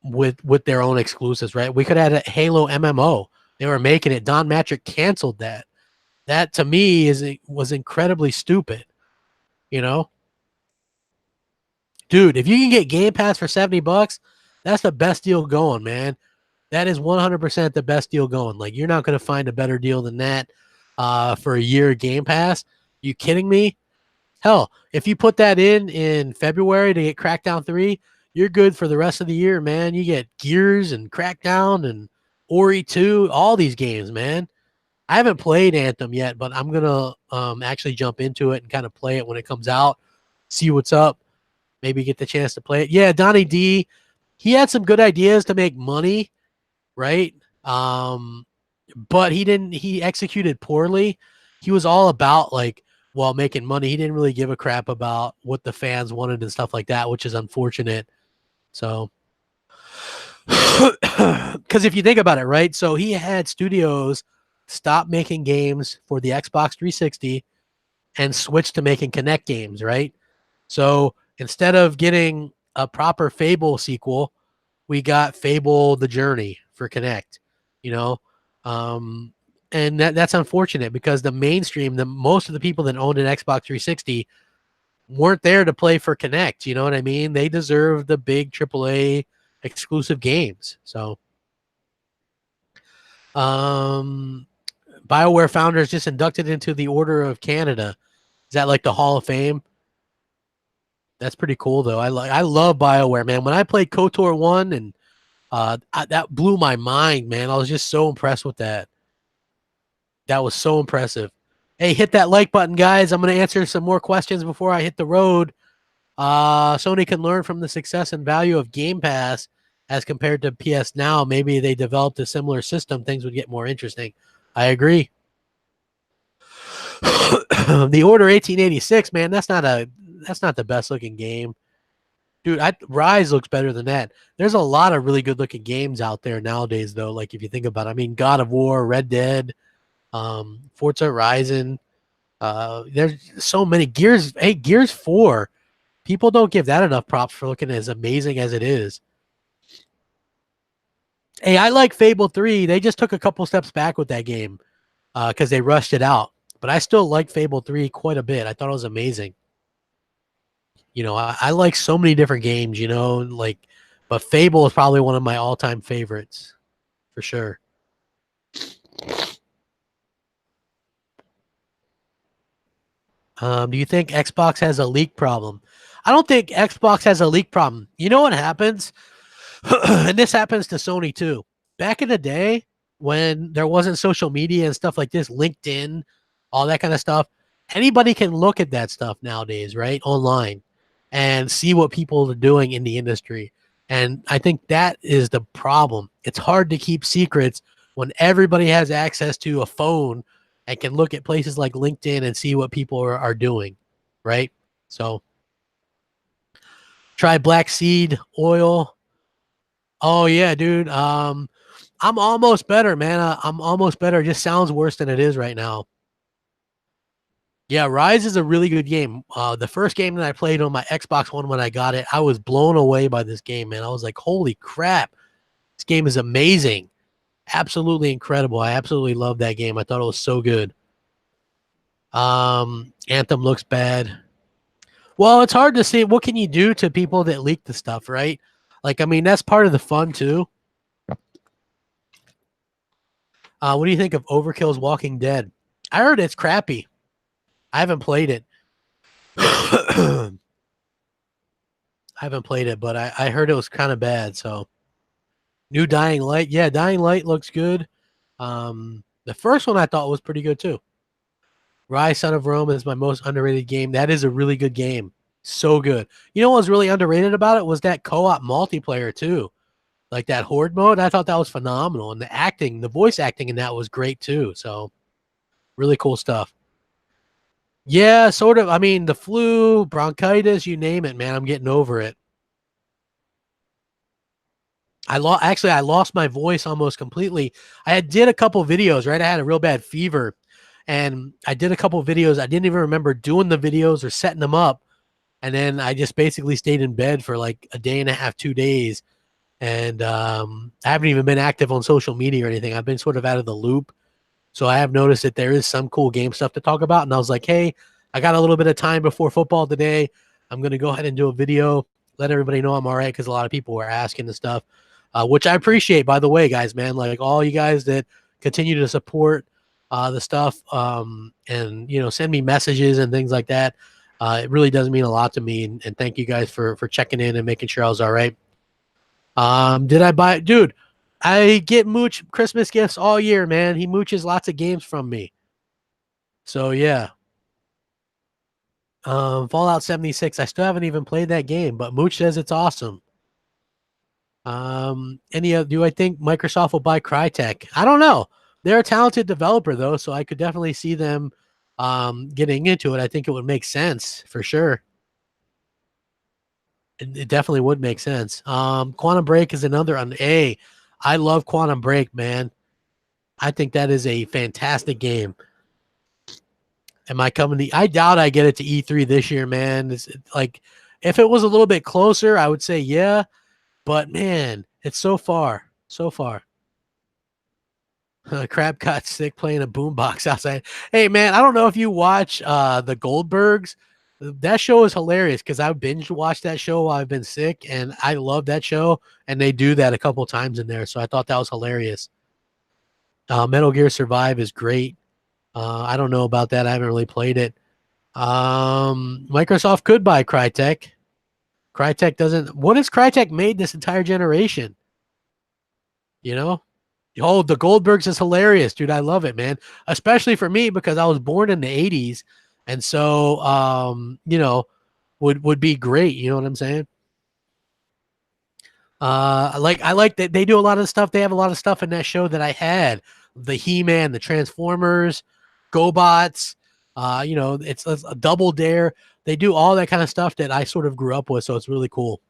with their own exclusives, right? We could have had a Halo MMO. They were making it. Don Matrick canceled that. That to me was incredibly stupid, you know? Dude, if you can get Game Pass for $70, that's the best deal going, man. That is 100% the best deal going. Like, you're not going to find a better deal than that for a year Game Pass. You kidding me? Hell, if you put that in February to get Crackdown 3, you're good for the rest of the year, man. You get Gears and Crackdown and Ori 2, all these games, man. I haven't played Anthem yet, but I'm going to actually jump into it and kind of play it when it comes out, see what's up, maybe get the chance to play it. Yeah, Donnie D, he had some good ideas to make money, right? But he executed poorly. He was all about like, while making money. He didn't really give a crap about what the fans wanted and stuff like that, which is unfortunate. So, because if you think about it, right? So he had studios stop making games for the Xbox 360 and switch to making Kinect games, right? So instead of getting a proper Fable sequel, we got Fable The Journey for Kinect, you know? And that's unfortunate because the mainstream, most of the people that owned an Xbox 360 weren't there to play for Kinect. You know what I mean? They deserve the big AAA exclusive games. So, BioWare founders just inducted into the Order of Canada. Is that like the Hall of Fame? That's pretty cool, though. I love BioWare, man. When I played KOTOR 1, and that blew my mind, man. I was just so impressed with that. That was so impressive. Hey, hit that like button, guys. I'm going to answer some more questions before I hit the road. Sony can learn from the success and value of Game Pass as compared to PS Now. Maybe they developed a similar system. Things would get more interesting. I agree. The Order 1886, man, that's not the best looking game. Dude, Rise looks better than that. There's a lot of really good looking games out there nowadays, though. Like if you think about it, I mean, God of War, Red Dead, Forza Horizon. There's so many Gears. Hey, Gears 4. People don't give that enough props for looking as amazing as it is. Hey, I like Fable 3. They just took a couple steps back with that game because they rushed it out. But I still like Fable 3 quite a bit. I thought it was amazing. You know, I like so many different games, you know, like, but Fable is probably one of my all-time favorites for sure. Do you think Xbox has a leak problem? I don't think Xbox has a leak problem. You know what happens? And this happens to Sony too. Back in the day when there wasn't social media and stuff like this, LinkedIn, all that kind of stuff, anybody can look at that stuff nowadays, right? Online and see what people are doing in the industry. And I think that is the problem. It's hard to keep secrets when everybody has access to a phone and can look at places like LinkedIn and see what people are doing, right? So try black seed oil. Oh yeah, dude. I'm almost better, man. I'm almost better. It just sounds worse than it is right now. Yeah, Rise is a really good game. The first game that I played on my Xbox One when I got it, I was blown away by this game, man. I was like, holy crap. This game is amazing. Absolutely incredible. I absolutely love that game. I thought it was so good. Anthem looks bad. Well, it's hard to see. What can you do to people that leak the stuff, right? Like, I mean, that's part of the fun too. What do you think of Overkill's Walking Dead? I heard it's crappy. I haven't played it. I haven't played it, but I heard it was kind of bad. So, new Dying Light. Yeah, Dying Light looks good. The first one I thought was pretty good too. Rise Son of Rome is my most underrated game. That is a really good game. So good. You know what was really underrated about it was that co-op multiplayer too. Like that horde mode. I thought that was phenomenal. And the acting, the voice acting in that was great too. So really cool stuff. Yeah, sort of. I mean, the flu, bronchitis, you name it, man. I'm getting over it. I lost my voice almost completely. Did a couple videos, right? I had a real bad fever, and I did a couple videos. I didn't even remember doing the videos or setting them up, and then I just basically stayed in bed for like a day and a half, 2 days, and I haven't even been active on social media or anything. I've been sort of out of the loop. So I have noticed that there is some cool game stuff to talk about. And I was like, hey, I got a little bit of time before football today. I'm going to go ahead and do a video, let everybody know I'm all right, because a lot of people were asking and stuff, which I appreciate, by the way, guys, man. Like all you guys that continue to support the stuff and, send me messages and things like that. It really does mean a lot to me. And thank you guys for checking in and making sure I was all right. Did I buy it? Dude, I get Mooch Christmas gifts all year, man. He mooches lots of games from me. So yeah. Fallout 76. I still haven't even played that game, but Mooch says it's awesome. Do I think Microsoft will buy Crytek? I don't know. They're a talented developer though, so I could definitely see them getting into it. I think it would make sense for sure. It definitely would make sense. Quantum Break is another on A. I love Quantum Break, man. I think that is a fantastic game. Am I coming to? I doubt I get it to E3 this year, man. It's like if it was a little bit closer, I would say yeah. But man, it's so far, so far. Crab got sick playing a boombox outside. Hey man, I don't know if you watch the Goldbergs. That show is hilarious because I binge watched that show while I've been sick, and I love that show. And they do that a couple times in there, so I thought that was hilarious. Metal Gear Survive is great. I don't know about that. I haven't really played it. Microsoft could buy Crytek. Crytek doesn't. What has Crytek made this entire generation? You know? Oh, the Goldbergs is hilarious, dude. I love it, man. Especially for me because I was born in the 80s. And so, would be great. You know what I'm saying? I like that they do a lot of stuff. They have a lot of stuff in that show that I had. The He-Man, the Transformers, GoBots, it's a Double Dare. They do all that kind of stuff that I sort of grew up with, so it's really cool.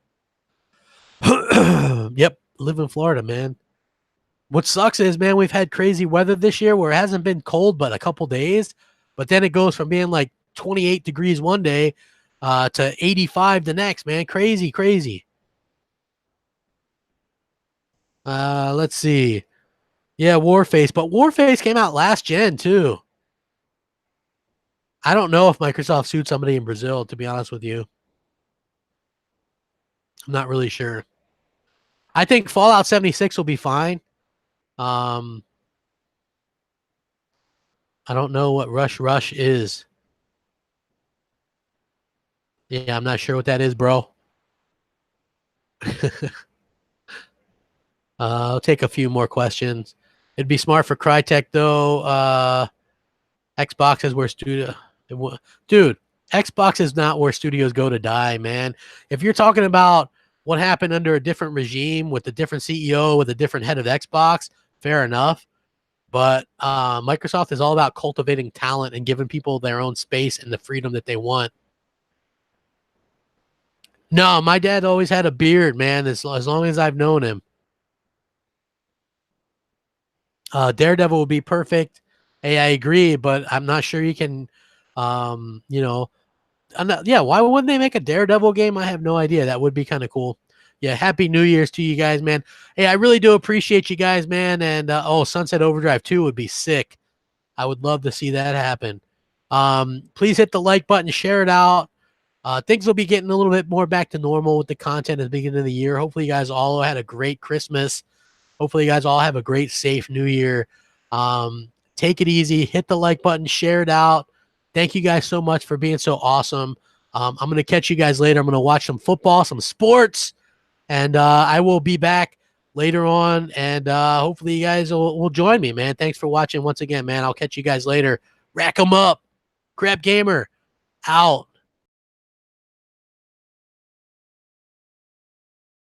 Yep, live in Florida, man. What sucks is, man, we've had crazy weather this year where it hasn't been cold but a couple days, but then it goes from being like 28 degrees one day to 85 the next, man. Crazy, crazy. Let's see. Yeah, Warface, but Warface came out last gen too. I don't know if Microsoft sued somebody in Brazil, to be honest with you. I'm not really sure. I think Fallout 76 will be fine. I don't know what Rush is. Yeah, I'm not sure what that is, bro. I'll take a few more questions. It'd be smart for Crytek though. Xbox is where dude, Xbox is not where studios go to die, man. If you're talking about what happened under a different regime with a different CEO, with a different head of Xbox, fair enough. But Microsoft is all about cultivating talent and giving people their own space and the freedom that they want. No, my dad always had a beard, man, as long as I've known him. Daredevil would be perfect. Hey, I agree, but I'm not sure you can, yeah, why wouldn't they make a Daredevil game? I have no idea. That would be kind of cool. Yeah, Happy New Year's to you guys, man. Hey, I really do appreciate you guys, man. And Sunset Overdrive 2 would be sick. I would love to see that happen. Please hit the like button, share it out. Things will be getting a little bit more back to normal with the content at the beginning of the year. Hopefully, you guys all had a great Christmas. Hopefully, you guys all have a great, safe New Year. Take it easy. Hit the like button, share it out. Thank you guys so much for being so awesome. I'm going to catch you guys later. I'm going to watch some football, some sports, and I will be back later on. And hopefully you guys will join me, man. Thanks for watching once again, man. I'll catch you guys later. Rack 'em up. Crap Gamer out.